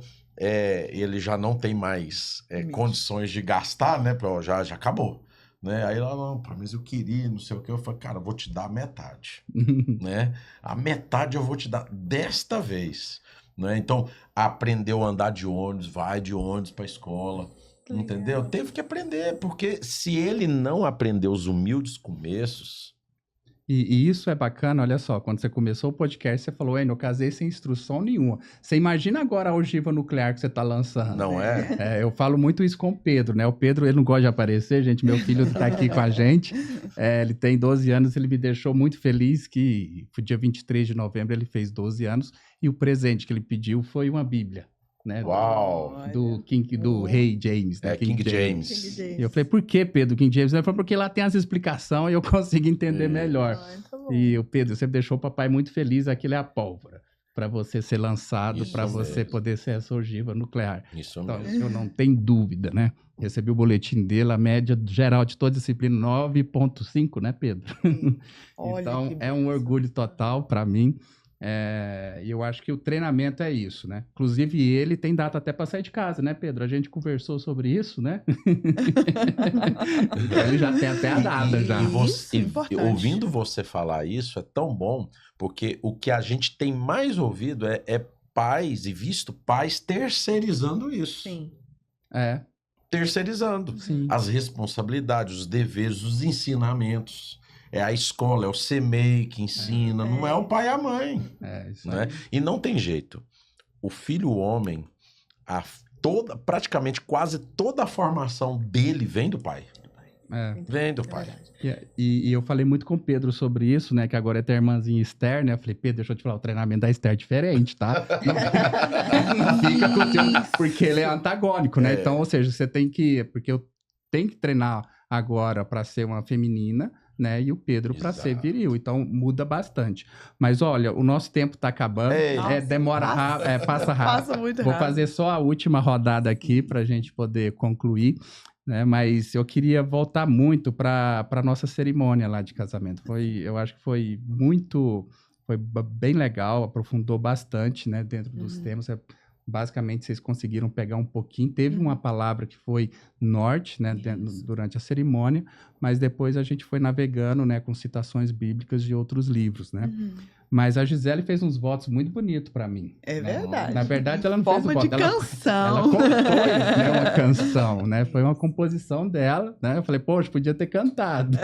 ele já não tem mais condições de gastar, né? Já acabou. né? Aí ela, não, pai, mas eu queria, não sei o que. Eu falei, cara, eu vou te dar a metade, né? A metade eu vou te dar desta vez, né? Então, aprendeu a andar de ônibus, vai de ônibus pra escola, entendeu? Teve que aprender, porque se ele não aprendeu os humildes começos... E isso é bacana, olha só, quando você começou o podcast, você falou, eu casei sem instrução nenhuma. Você imagina agora a ogiva nuclear que você está lançando. Não é? Eu falo muito isso com o Pedro, né? O Pedro, ele não gosta de aparecer, gente, meu filho está aqui com a gente, ele tem 12 anos, ele me deixou muito feliz que foi dia 23 de novembro, ele fez 12 anos, e o presente que ele pediu foi uma Bíblia. Né? Uau! Do Rei James, né? King James. E eu falei, por que, Pedro, King James? Ele falou, porque lá tem as explicações e eu consigo entender melhor. E o Pedro, você deixou o papai muito feliz, aquilo é a pólvora, para você ser lançado, para você poder ser essa ogiva nuclear. Isso então, mesmo. eu não tenho dúvida, né? Recebi o boletim dele, a média geral de toda a disciplina 9,5, né, Pedro? Então, é um orgulho total para mim. E eu acho que o treinamento é isso, né? Inclusive, ele tem data até para sair de casa, né, Pedro? A gente conversou sobre isso, né? Ele já tem até a data, já. Ouvindo você falar isso, é tão bom, porque o que a gente tem mais ouvido é pais, e visto pais terceirizando isso. Sim. Terceirizando. Sim. As responsabilidades, os deveres, os ensinamentos. É a escola, é o CMEI que ensina, não é o pai e a mãe. Isso né? E não tem jeito. O filho homem, praticamente quase toda a formação dele vem do pai. Vem do pai. E eu falei muito com o Pedro sobre isso, né? Que agora é ter a irmãzinha Esther, né? Eu falei, Pedro, deixa eu te falar, o treinamento da Esther é diferente, tá? Não fica com o teu, porque ele é antagônico, né? Então, ou seja, você tem que... Porque eu tenho que treinar agora para ser uma feminina, né? E o Pedro para ser viril. Então, muda bastante. Mas, olha, o nosso tempo está acabando. Demora rápido, passa rápido. Passa muito rápido. Vou fazer só a última rodada aqui para a gente poder concluir. Né? Mas eu queria voltar muito para a nossa cerimônia lá de casamento. Eu acho que foi bem legal, aprofundou bastante, né? Dentro dos temas. Basicamente, vocês conseguiram pegar um pouquinho. Teve uma palavra que foi norte, né, durante a cerimônia, mas depois a gente foi navegando, né, com citações bíblicas de outros livros, né? Mas a Gisele fez uns votos muito bonitos para mim. É verdade. Na verdade, ela não fez o voto. Forma de canção. Ela compôs, né, uma canção, né? Foi uma composição dela, né? Eu falei, poxa, podia ter cantado.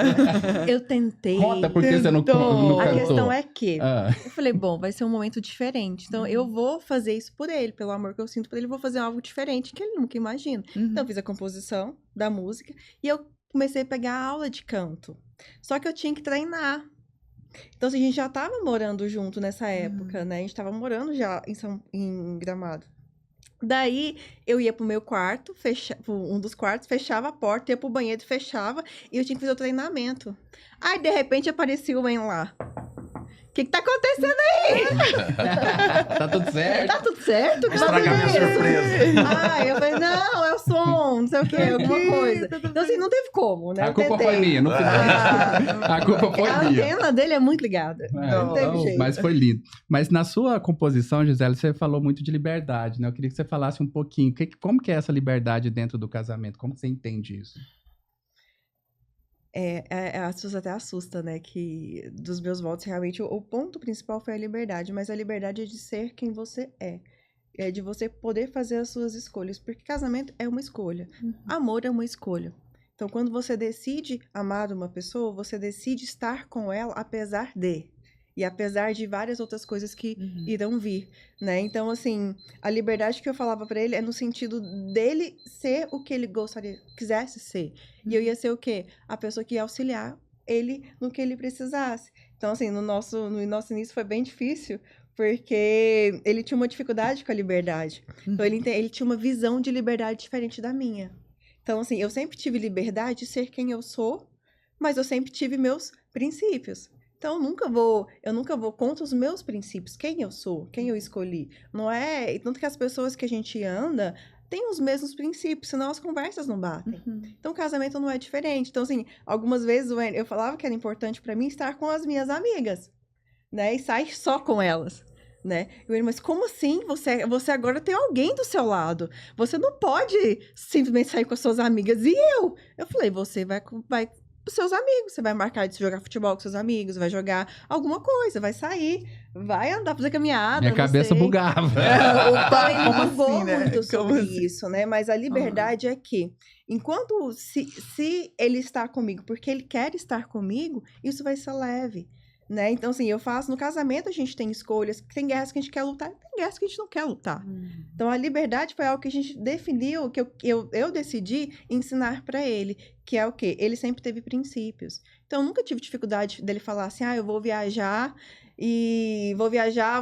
Eu tentei. Conta por que você não cantou. A questão é que eu falei, bom, vai ser um momento diferente. Então, eu vou fazer isso por ele, pelo amor que eu sinto por ele, eu vou fazer algo diferente que ele nunca imagina. Então, eu fiz a composição da música e eu comecei a pegar a aula de canto. Só que eu tinha que treinar. Então, assim, a gente já tava morando junto nessa época, né? A gente tava morando já em Gramado. Daí, eu ia pro meu quarto, um dos quartos, fechava a porta, ia pro banheiro, fechava, e eu tinha que fazer o treinamento. Aí, de repente, aparecia o Wayne lá. O que tá acontecendo aí? Tá tudo certo? Tá tudo certo? Estraga a minha surpresa. Eu falei, não, é o som, não sei o quê, alguma coisa. Então, assim, não teve como, né? A culpa foi minha, no final. A culpa foi minha. A antena dele é muito ligada. Não teve jeito. Mas foi lindo. Mas na sua composição, Gisele, você falou muito de liberdade, né? Eu queria que você falasse um pouquinho. Como que é essa liberdade dentro do casamento? Como você entende isso? As pessoas até assustam, né? Que dos meus votos, realmente, o ponto principal foi a liberdade. Mas a liberdade é de ser quem você é. É de você poder fazer as suas escolhas. Porque casamento é uma escolha. Amor é uma escolha. Então, quando você decide amar uma pessoa, você decide estar com ela apesar de. E apesar de várias outras coisas que irão vir, né? Então, assim, a liberdade que eu falava pra ele é no sentido dele ser o que ele quisesse ser. E eu ia ser o quê? A pessoa que ia auxiliar ele no que ele precisasse. Então, assim, no nosso início foi bem difícil, porque ele tinha uma dificuldade com a liberdade. Então, ele tinha uma visão de liberdade diferente da minha. Então, assim, eu sempre tive liberdade de ser quem eu sou, mas eu sempre tive meus princípios. Então, eu nunca vou contra os meus princípios, quem eu sou, quem eu escolhi. Não é... Tanto que as pessoas que a gente anda têm os mesmos princípios, senão as conversas não batem. Então, o casamento não é diferente. Então, assim, algumas vezes eu falava que era importante para mim estar com as minhas amigas, né? E sair só com elas. né? Mas como assim? Você agora tem alguém do seu lado. Você não pode simplesmente sair com as suas amigas. E eu? Eu falei, você vai com os seus amigos. Você vai marcar de jogar futebol com seus amigos, vai jogar alguma coisa, vai sair, vai andar, fazer caminhada. Minha cabeça bugava. O pai ele Como bugou assim, né? muito Como sobre assim? isso, né? Mas a liberdade é que, enquanto se ele está comigo porque ele quer estar comigo, isso vai ser leve. Né? Então, assim, eu faço no casamento, a gente tem escolhas, tem guerras que a gente quer lutar, tem guerras que a gente não quer lutar. Então, a liberdade foi algo que a gente definiu, que eu decidi ensinar para ele, que é o quê? Ele sempre teve princípios. Então, eu nunca tive dificuldade dele falar assim, eu vou viajar,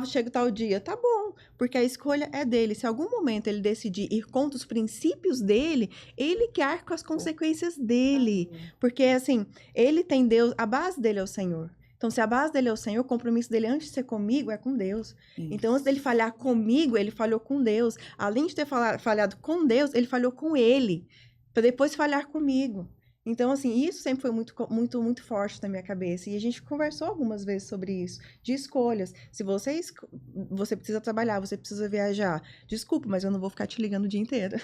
chego tal dia. Tá bom, porque a escolha é dele. Se em algum momento ele decidir ir contra os princípios dele, ele que arca com as consequências dele. Porque, assim, ele tem Deus, a base dele é o Senhor. Então, se a base dele é o Senhor, o compromisso dele antes de ser comigo é com Deus. Isso. Então, antes dele falhar comigo, ele falhou com Deus. Além de ter falhado com Deus, ele falhou com ele, para depois falhar comigo. Então, assim, isso sempre foi muito, muito, muito forte na minha cabeça. E a gente conversou algumas vezes sobre isso, de escolhas. Se você precisa trabalhar, você precisa viajar. Desculpa, mas eu não vou ficar te ligando o dia inteiro.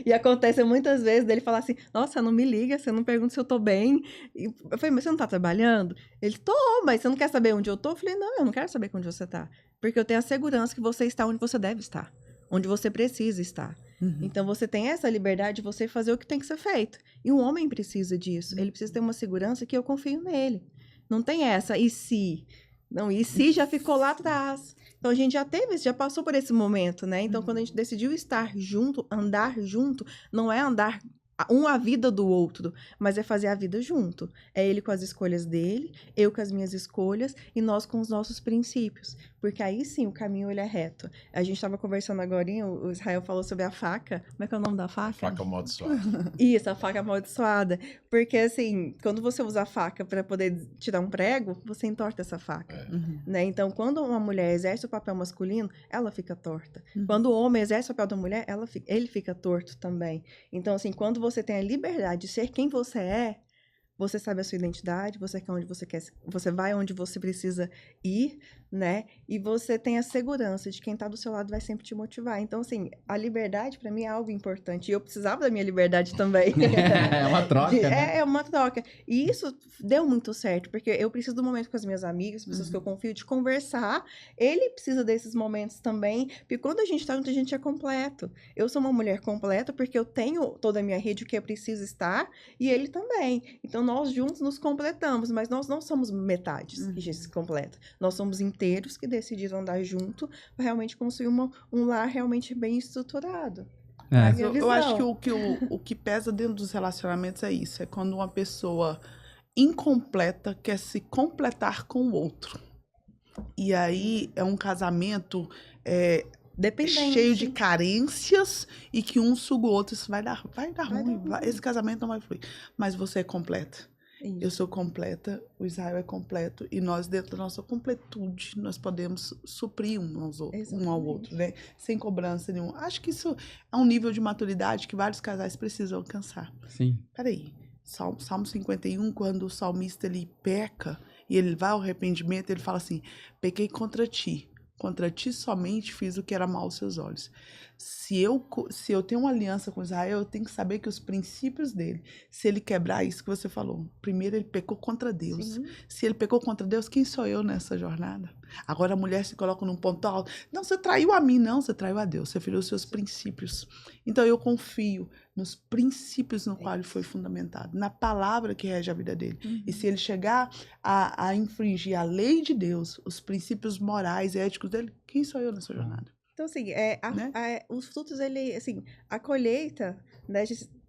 E acontece muitas vezes dele falar assim, nossa, não me liga, você não pergunta se eu tô bem. E eu falei, mas você não tá trabalhando? Ele, tô, mas você não quer saber onde eu tô? Eu falei, não, eu não quero saber onde você tá. Porque eu tenho a segurança que você está onde você deve estar. Onde você precisa estar. Então, você tem essa liberdade de você fazer o que tem que ser feito. E um homem precisa disso. Ele precisa ter uma segurança que eu confio nele. Não tem essa, e se? Não, e se já ficou lá atrás. Então, a gente já passou por esse momento, né? Então, quando a gente decidiu estar junto, andar junto, não é andar a vida do outro, mas é fazer a vida junto. É ele com as escolhas dele, eu com as minhas escolhas e nós com os nossos princípios. Porque aí sim o caminho ele é reto. A gente estava conversando agora, o Israel falou sobre a faca. Como é que é o nome da faca? Faca amaldiçoada. Isso, a faca amaldiçoada. Porque assim, quando você usa a faca para poder tirar um prego, você entorta essa faca. Né? Então, quando uma mulher exerce o papel masculino, ela fica torta. Quando o homem exerce o papel da mulher, ele fica torto também. Então, assim, quando você tem a liberdade de ser quem você é, você sabe a sua identidade, você quer onde você quer, você vai onde você precisa ir, né? E você tem a segurança de quem tá do seu lado vai sempre te motivar. Então, assim, a liberdade para mim é algo importante. E eu precisava da minha liberdade também. É uma troca, né? É uma troca. E isso deu muito certo, porque eu preciso do momento com as minhas amigas, pessoas que eu confio, de conversar. Ele precisa desses momentos também, porque quando a gente tá junto, a gente é completo. Eu sou uma mulher completa porque eu tenho toda a minha rede que eu preciso estar, e ele também. Então, nós juntos nos completamos, mas nós não somos metades que a gente se completa. Nós somos inteiros que decidiram andar junto para realmente construir um lar realmente bem estruturado. Mas eu acho que o que pesa dentro dos relacionamentos é isso. É quando uma pessoa incompleta quer se completar com o outro. E aí é um casamento dependente, cheio de carências e que um suga o outro. Isso vai dar ruim. Esse casamento não vai fluir. Mas você é completa. Isso. Eu sou completa, o Israel é completo. E nós, dentro da nossa completude, nós podemos suprir um ao outro, né? Sem cobrança nenhuma. Acho que isso é um nível de maturidade que vários casais precisam alcançar. Sim. Peraí, Salmo 51, quando o salmista ele peca e ele vai ao arrependimento, ele fala assim, pequei contra ti somente fiz o que era mal aos seus olhos. Se eu tenho uma aliança com Israel, eu tenho que saber que os princípios dele, se ele quebrar isso que você falou, primeiro ele pecou contra Deus. Sim. Se ele pecou contra Deus, quem sou eu nessa jornada? Agora a mulher se coloca num ponto alto. Não, você traiu a mim, não, você traiu a Deus, você feriu os seus princípios. Então eu confio nos princípios no qual ele foi fundamentado, na palavra que rege a vida dele. E se ele chegar a infringir a lei de Deus, os princípios morais e éticos dele, quem sou eu nessa jornada? Então, assim, Né? os frutos, a colheita, né,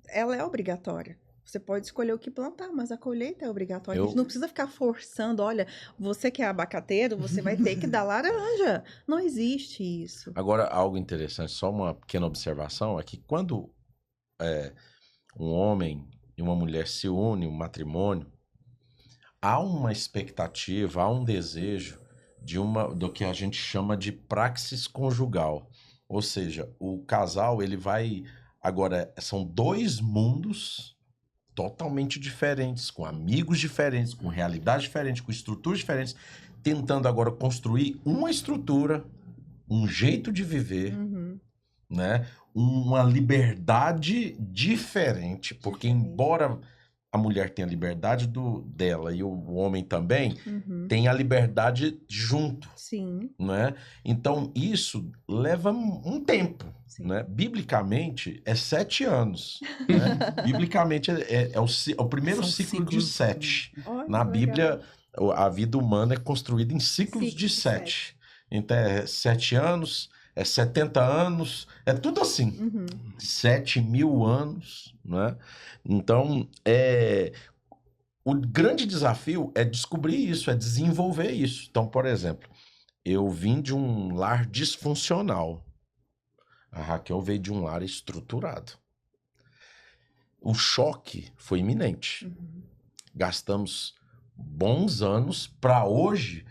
ela é obrigatória. Você pode escolher o que plantar, mas a colheita é obrigatória. A gente não precisa ficar forçando, olha, você que é abacateiro, você vai ter que dar laranja. Não existe isso. Agora, algo interessante, só uma pequena observação, é que quando um homem e uma mulher se unem, um matrimônio, há uma expectativa, há um desejo do que a gente chama de praxis conjugal. Ou seja, o casal, ele vai... Agora, são dois mundos totalmente diferentes, com amigos diferentes, com realidades diferentes, com estruturas diferentes. tentando agora construir uma estrutura, um jeito de viver, né? Uma liberdade diferente, porque embora a mulher tenha a liberdade dela e o homem também, tem a liberdade junto, Sim. né? Então, isso leva um tempo, né? Biblicamente, é 7 anos, né? Biblicamente, é o primeiro São ciclo de ciclos. 7. Olha, Na que Bíblia, a vida humana é construída em ciclos Ciclos de de 7. Então, é 7 anos, é 70 anos, é tudo assim. 7.000 anos, né? Então, o grande desafio é descobrir isso, é desenvolver isso. Então, por exemplo, eu vim de um lar disfuncional. A Raquel veio de um lar estruturado. O choque foi iminente. Gastamos bons anos para hoje,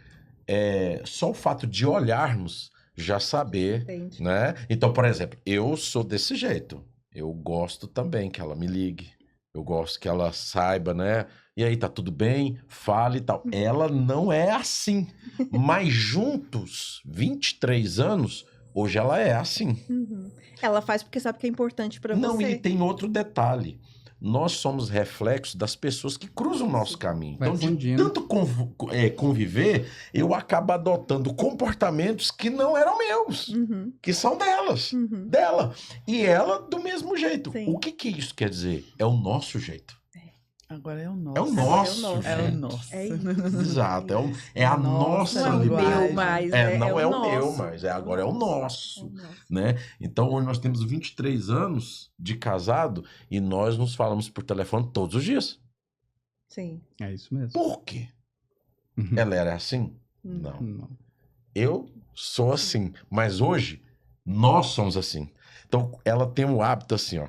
só o fato de olharmos já saber, Entendi. né? Então, por exemplo, eu sou desse jeito. Eu gosto também que ela me ligue. Eu gosto que ela saiba, né? E aí, tá tudo bem? Fale e tal. Ela não é assim. Mas juntos, 23 anos, hoje ela é assim. Ela faz porque sabe que é importante pra Não, você. e tem outro detalhe. Nós somos reflexos das pessoas que cruzam o nosso caminho. Vai Então, de fundindo. tanto conviver, eu acabo adotando comportamentos que não eram meus, que são delas, dela. E ela do mesmo jeito. Sim. O que isso quer dizer? É o nosso jeito. Agora é o nosso. É o nosso nosso. É o jeito. nosso. É isso. Exato. É a Nossa, nossa Não é o liberdade. meu mais, Não é o meu, nosso. mas agora é o nosso. É o nosso. Né? Então, hoje nós temos 23 anos de casado e nós nos falamos por telefone todos os dias. Sim. É isso mesmo. Por quê? Uhum. Ela era assim? Não. Não. Eu sou assim. Mas hoje, nós somos assim. Então, ela tem um hábito assim, ó.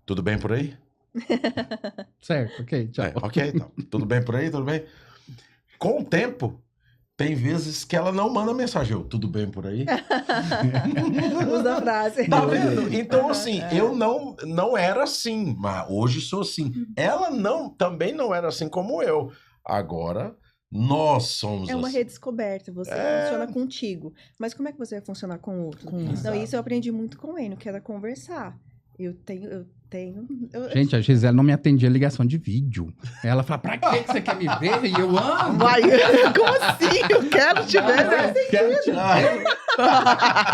Tudo bem por aí? Certo, ok, tchau. Ok, então. Tudo bem por aí? Tudo bem? Com o tempo, tem vezes que ela não manda mensagem. Tudo bem por aí? Usa a frase. Tá vendo? Então, assim, eu não era assim, mas hoje sou assim. Ela também não era assim como eu. Agora, nós somos É uma assim. redescoberta, você funciona contigo. Mas como é que você vai funcionar com o outro? Então, isso eu aprendi muito com ele, que era conversar. Eu tenho. Gente, a Gisele não me atendia ligação de vídeo. Ela fala, pra que você quer me ver? E eu amo. Vai, como assim? Eu quero te ver. né? Quero te ver.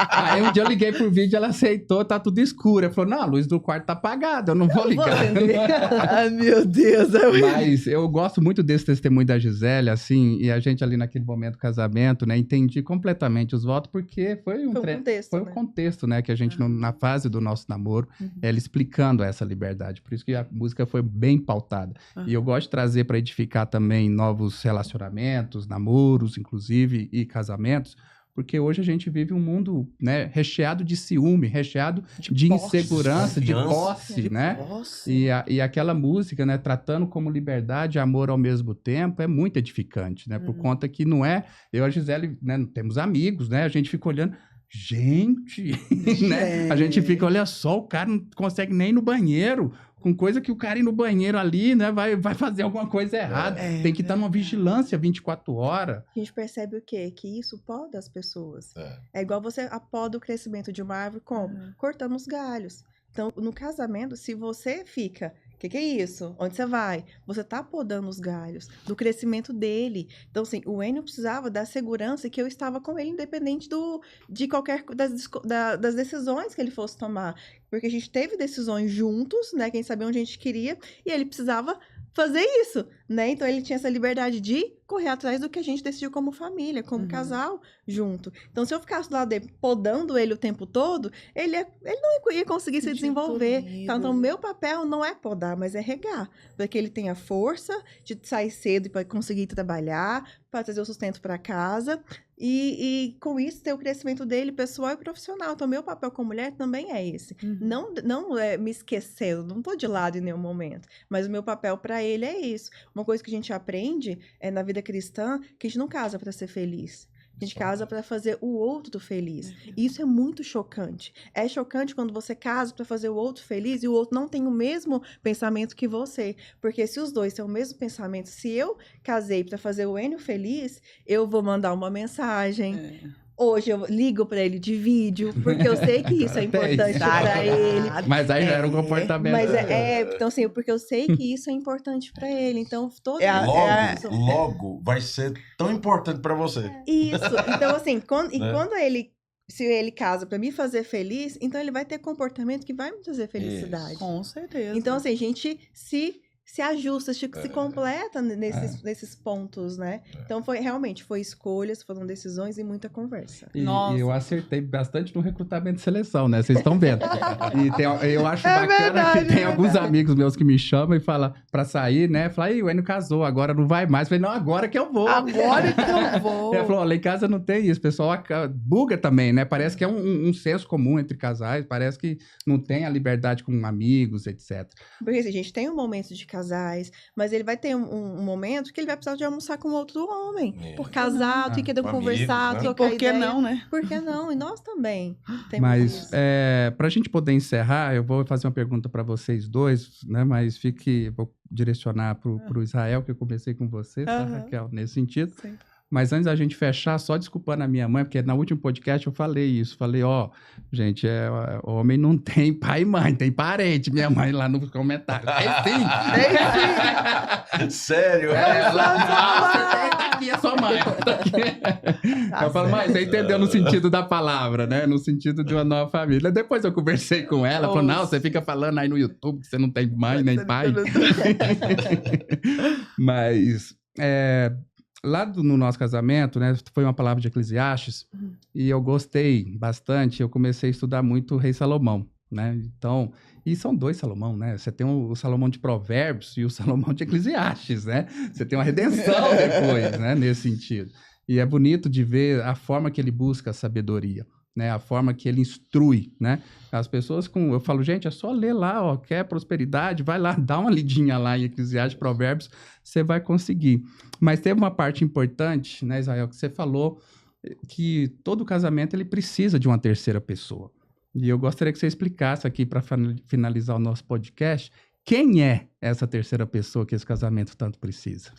Aí um dia eu liguei por vídeo, ela aceitou, tá tudo escuro. Ela falou, não, a luz do quarto tá apagada, eu não vou ligar. Ai, meu Deus. Mas eu gosto muito desse testemunho da Gisele, assim, e a gente ali naquele momento do casamento, né, entendi completamente os votos, porque foi contexto, foi o né? contexto, né, que a gente, na fase do nosso namoro, ela explicando essa liberdade. Por isso que a música foi bem pautada. E eu gosto de trazer para edificar também novos relacionamentos, namoros, inclusive, e casamentos, porque hoje a gente vive um mundo, né, recheado de ciúme, recheado de posse, insegurança, de confiança. posse, né? Nossa. E aquela música, né, tratando como liberdade e amor ao mesmo tempo, é muito edificante, né? Por conta que não é... Eu e a Gisele, né, temos amigos, né? A gente fica olhando... Gente, né? A gente fica, olha só, o cara não consegue nem ir no banheiro, com coisa que o cara ir no banheiro ali, né, vai fazer alguma coisa errada. Tem que estar numa vigilância 24 horas. A gente percebe o quê? Que isso poda as pessoas. É. É igual você apoda o crescimento de uma árvore como? Cortando os galhos. Então, no casamento, se você fica... O que é isso? Onde você vai? Você tá podando os galhos do crescimento dele. Então, assim, o Enio precisava da segurança que eu estava com ele, independente de qualquer das decisões que ele fosse tomar. Porque a gente teve decisões juntos, né? Quem sabia onde a gente queria, e ele precisava fazer isso, né? Então, ele tinha essa liberdade de correr atrás do que a gente decidiu como família, como casal, junto. Então, se eu ficasse lá podando ele o tempo todo, ele não ia conseguir se desenvolver. Então, meu papel não é podar, mas é regar. Para que ele tenha força de sair cedo para conseguir trabalhar, para trazer o sustento para casa. E com isso, ter o crescimento dele pessoal e profissional. Então, meu papel como mulher também é esse. Não é me esquecendo, não tô de lado em nenhum momento. Mas o meu papel para ele é isso. Uma coisa que a gente aprende na vida cristã, que a gente não casa para ser feliz. A gente casa para fazer o outro feliz. E isso é muito chocante. É chocante quando você casa para fazer o outro feliz e o outro não tem o mesmo pensamento que você. Porque se os dois têm o mesmo pensamento, se eu casei para fazer o Enio feliz, eu vou mandar uma mensagem. Hoje eu ligo para ele de vídeo, porque eu sei que isso é importante para ele. Mas aí já era um comportamento. Mas então assim, porque eu sei que isso é importante para ele. Então, Logo vai ser tão importante para você. Isso. Então, assim, quando se ele casa para me fazer feliz, então ele vai ter comportamento que vai me trazer felicidade. Isso. Com certeza. Então, assim, a gente se ajusta, se completa nesses pontos, né? Então, realmente foi escolhas, foram decisões e muita conversa. E eu acertei bastante no recrutamento e seleção, né? Vocês estão vendo. E eu acho bacana que tem alguns amigos meus que me chamam e falam pra sair, né? Fala, o Enio casou, agora não vai mais. Eu falei, não, agora que eu vou. Agora que eu vou. Ele falou, lá em casa não tem isso. O pessoal buga também, né? Parece que é um senso comum entre casais, parece que não tem a liberdade com amigos, etc. Porque assim, a gente tem um momento de casais, mas ele vai ter um momento que ele vai precisar de almoçar com outro homem. Por casado, que conversar, trocar Por que ideia. não, né? Por que não? E nós também. Mas, pra gente poder encerrar, eu vou fazer uma pergunta para vocês dois, né? Mas vou direcionar pro Israel, que eu comecei com você, tá, Raquel, nesse sentido. Sim. Mas antes da gente fechar, só desculpando a minha mãe, porque no último podcast eu falei isso. Falei, gente, homem não tem pai e mãe, tem parente. Minha mãe lá no comentário. Tem sim! Sério? Tá aqui a sua mãe. Tá aqui. Eu falo, mas você entendeu no sentido da palavra, né? No sentido de uma nova família. Depois eu conversei com ela, falou, não, você fica falando aí no YouTube que você não tem mãe nem pai. Mas... lá no nosso casamento, né, foi uma palavra de Eclesiastes, e eu gostei bastante, eu comecei a estudar muito o rei Salomão, né, então, e são dois Salomão, né, você tem o Salomão de Provérbios e o Salomão de Eclesiastes, né, você tem uma redenção depois, né, nesse sentido, e é bonito de ver a forma que ele busca a sabedoria, né, a forma que ele instrui, né, as pessoas eu falo, gente, é só ler lá, quer prosperidade, vai lá, dá uma lidinha lá em Eclesiastes, Provérbios, você vai conseguir. Mas teve uma parte importante, né, Israel, que você falou que todo casamento ele precisa de uma terceira pessoa. E eu gostaria que você explicasse aqui para finalizar o nosso podcast, quem é essa terceira pessoa que esse casamento tanto precisa?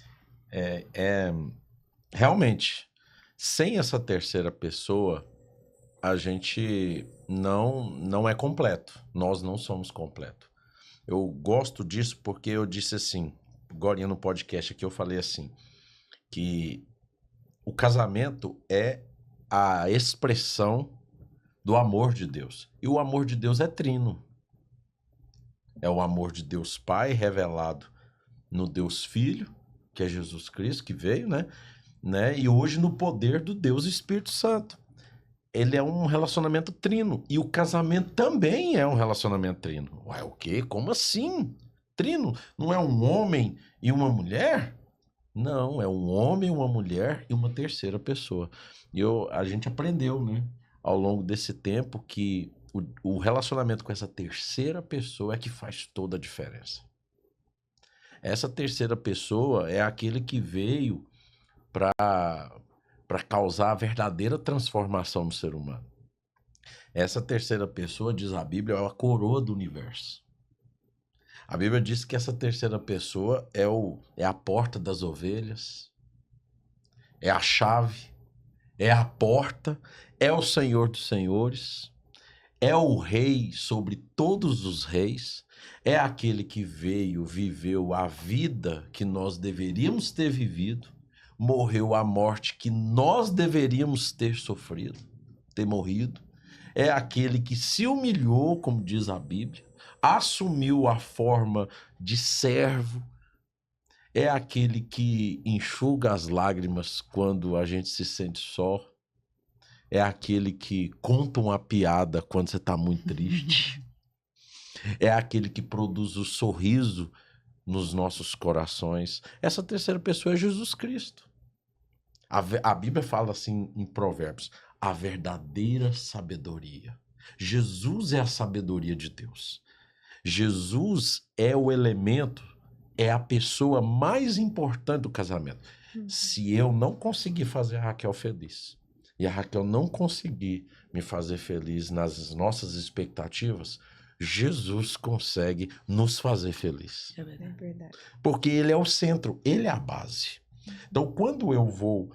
Realmente, sem essa terceira pessoa, a gente não é completo. Nós não somos completos. Eu gosto disso porque eu disse assim, agora no podcast aqui eu falei assim, que o casamento é a expressão do amor de Deus. E o amor de Deus é trino. É o amor de Deus Pai revelado no Deus Filho, que é Jesus Cristo, que veio, né? E hoje no poder do Deus Espírito Santo. Ele é um relacionamento trino. E o casamento também é um relacionamento trino. Ué, o quê? Como assim? Trino? Não é um homem e uma mulher? Não, é um homem, uma mulher e uma terceira pessoa. E a gente aprendeu, né, ao longo desse tempo que o relacionamento com essa terceira pessoa é que faz toda a diferença. Essa terceira pessoa é aquele que veio para causar a verdadeira transformação no ser humano. Essa terceira pessoa, diz a Bíblia, é a coroa do universo. A Bíblia diz que essa terceira pessoa é a porta das ovelhas, é a chave, é a porta, é o Senhor dos senhores, é o rei sobre todos os reis, é aquele que viveu a vida que nós deveríamos ter vivido, morreu a morte que nós deveríamos ter sofrido, ter morrido, é aquele que se humilhou, como diz a Bíblia, assumiu a forma de servo, é aquele que enxuga as lágrimas quando a gente se sente só, é aquele que conta uma piada quando você está muito triste, é aquele que produz o sorriso nos nossos corações. Essa terceira pessoa é Jesus Cristo. A Bíblia fala assim em Provérbios, a verdadeira sabedoria. Jesus é a sabedoria de Deus. Jesus é o elemento, é a pessoa mais importante do casamento. Se eu não conseguir fazer a Raquel feliz, e a Raquel não conseguir me fazer feliz nas nossas expectativas, Jesus consegue nos fazer feliz. É É verdade. verdade. Porque ele é o centro, ele é a base. Então, quando eu vou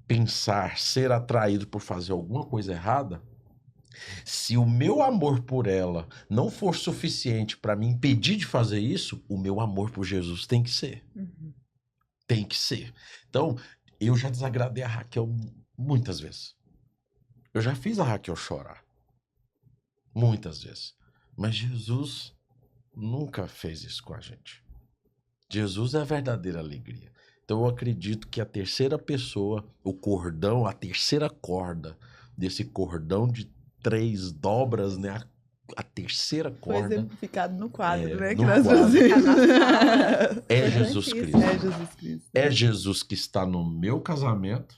pensar, ser atraído por fazer alguma coisa errada, se o meu amor por ela não for suficiente para me impedir de fazer isso, o meu amor por Jesus tem que ser. Uhum. Tem que ser. Então, eu já desagradei a Raquel muitas vezes. Eu já fiz a Raquel chorar. Muitas vezes. Mas Jesus nunca fez isso com a gente. Jesus é a verdadeira alegria. Então eu acredito que a terceira pessoa, o cordão, a terceira corda desse cordão de 3 dobras, né? A terceira Foi corda exemplificado no quadro, né? no Que nós quadro. fazemos. é Jesus Cristo. É Jesus Cristo. É Jesus que está no meu casamento,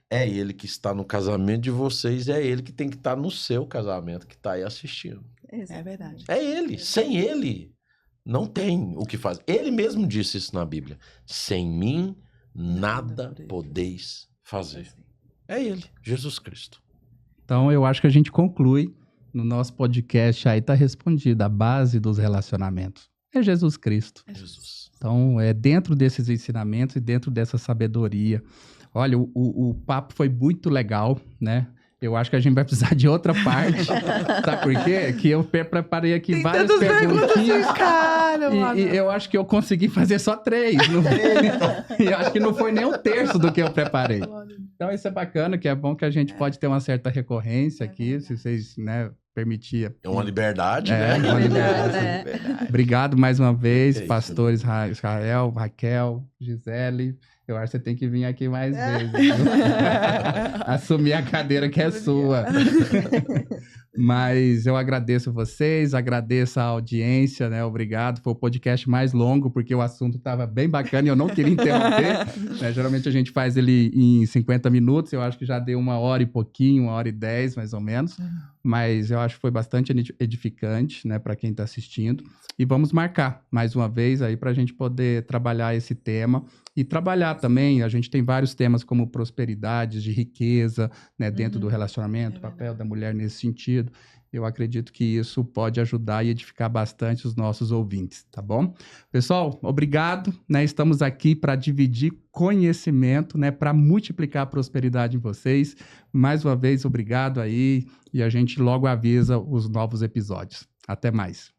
é Ele que está no casamento de vocês, é Ele que tem que estar no seu casamento, que está aí assistindo. É verdade. É Ele. Sem Ele, não tem o que fazer. Ele mesmo disse isso na Bíblia. Sem mim, nada podeis fazer. É Ele, Jesus Cristo. Então, eu acho que a gente conclui no nosso podcast aí, tá respondida a base dos relacionamentos. É Jesus Cristo. É Jesus. Então, é dentro desses ensinamentos e dentro dessa sabedoria. Olha, o papo foi muito legal, né? Eu acho que a gente vai precisar de outra parte. Sabe por quê? Que eu preparei aqui Tem várias tantas perguntas perguntinhas. assim, cara, mano. E eu acho que eu consegui fazer só 3. E eu acho que não foi nem um terço do que eu preparei. Então, isso é bacana, que é bom que a gente pode ter uma certa recorrência aqui, se vocês, né, permitir. É uma liberdade, É, né? uma liberdade. Verdade. Obrigado mais uma vez, É isso. pastores Israel, Raquel, Gisele. Eu acho que você tem que vir aqui mais vezes. Viu? Assumir a cadeira que é sua. Mas eu agradeço vocês, agradeço a audiência, né? Obrigado. Foi o podcast mais longo, porque o assunto estava bem bacana e eu não queria interromper. Né? Geralmente a gente faz ele em 50 minutos. Eu acho que já deu 1 hora e pouquinho, 1h10, mais ou menos. Mas eu acho que foi bastante edificante, né, para quem está assistindo. E vamos marcar mais uma vez aí para a gente poder trabalhar esse tema. E trabalhar também, a gente tem vários temas como prosperidade, de riqueza, né, dentro do relacionamento, o papel da mulher nesse sentido. Eu acredito que isso pode ajudar e edificar bastante os nossos ouvintes, tá bom? Pessoal, obrigado, né? Estamos aqui para dividir conhecimento, né, para multiplicar a prosperidade em vocês. Mais uma vez, obrigado aí e a gente logo avisa os novos episódios. Até mais.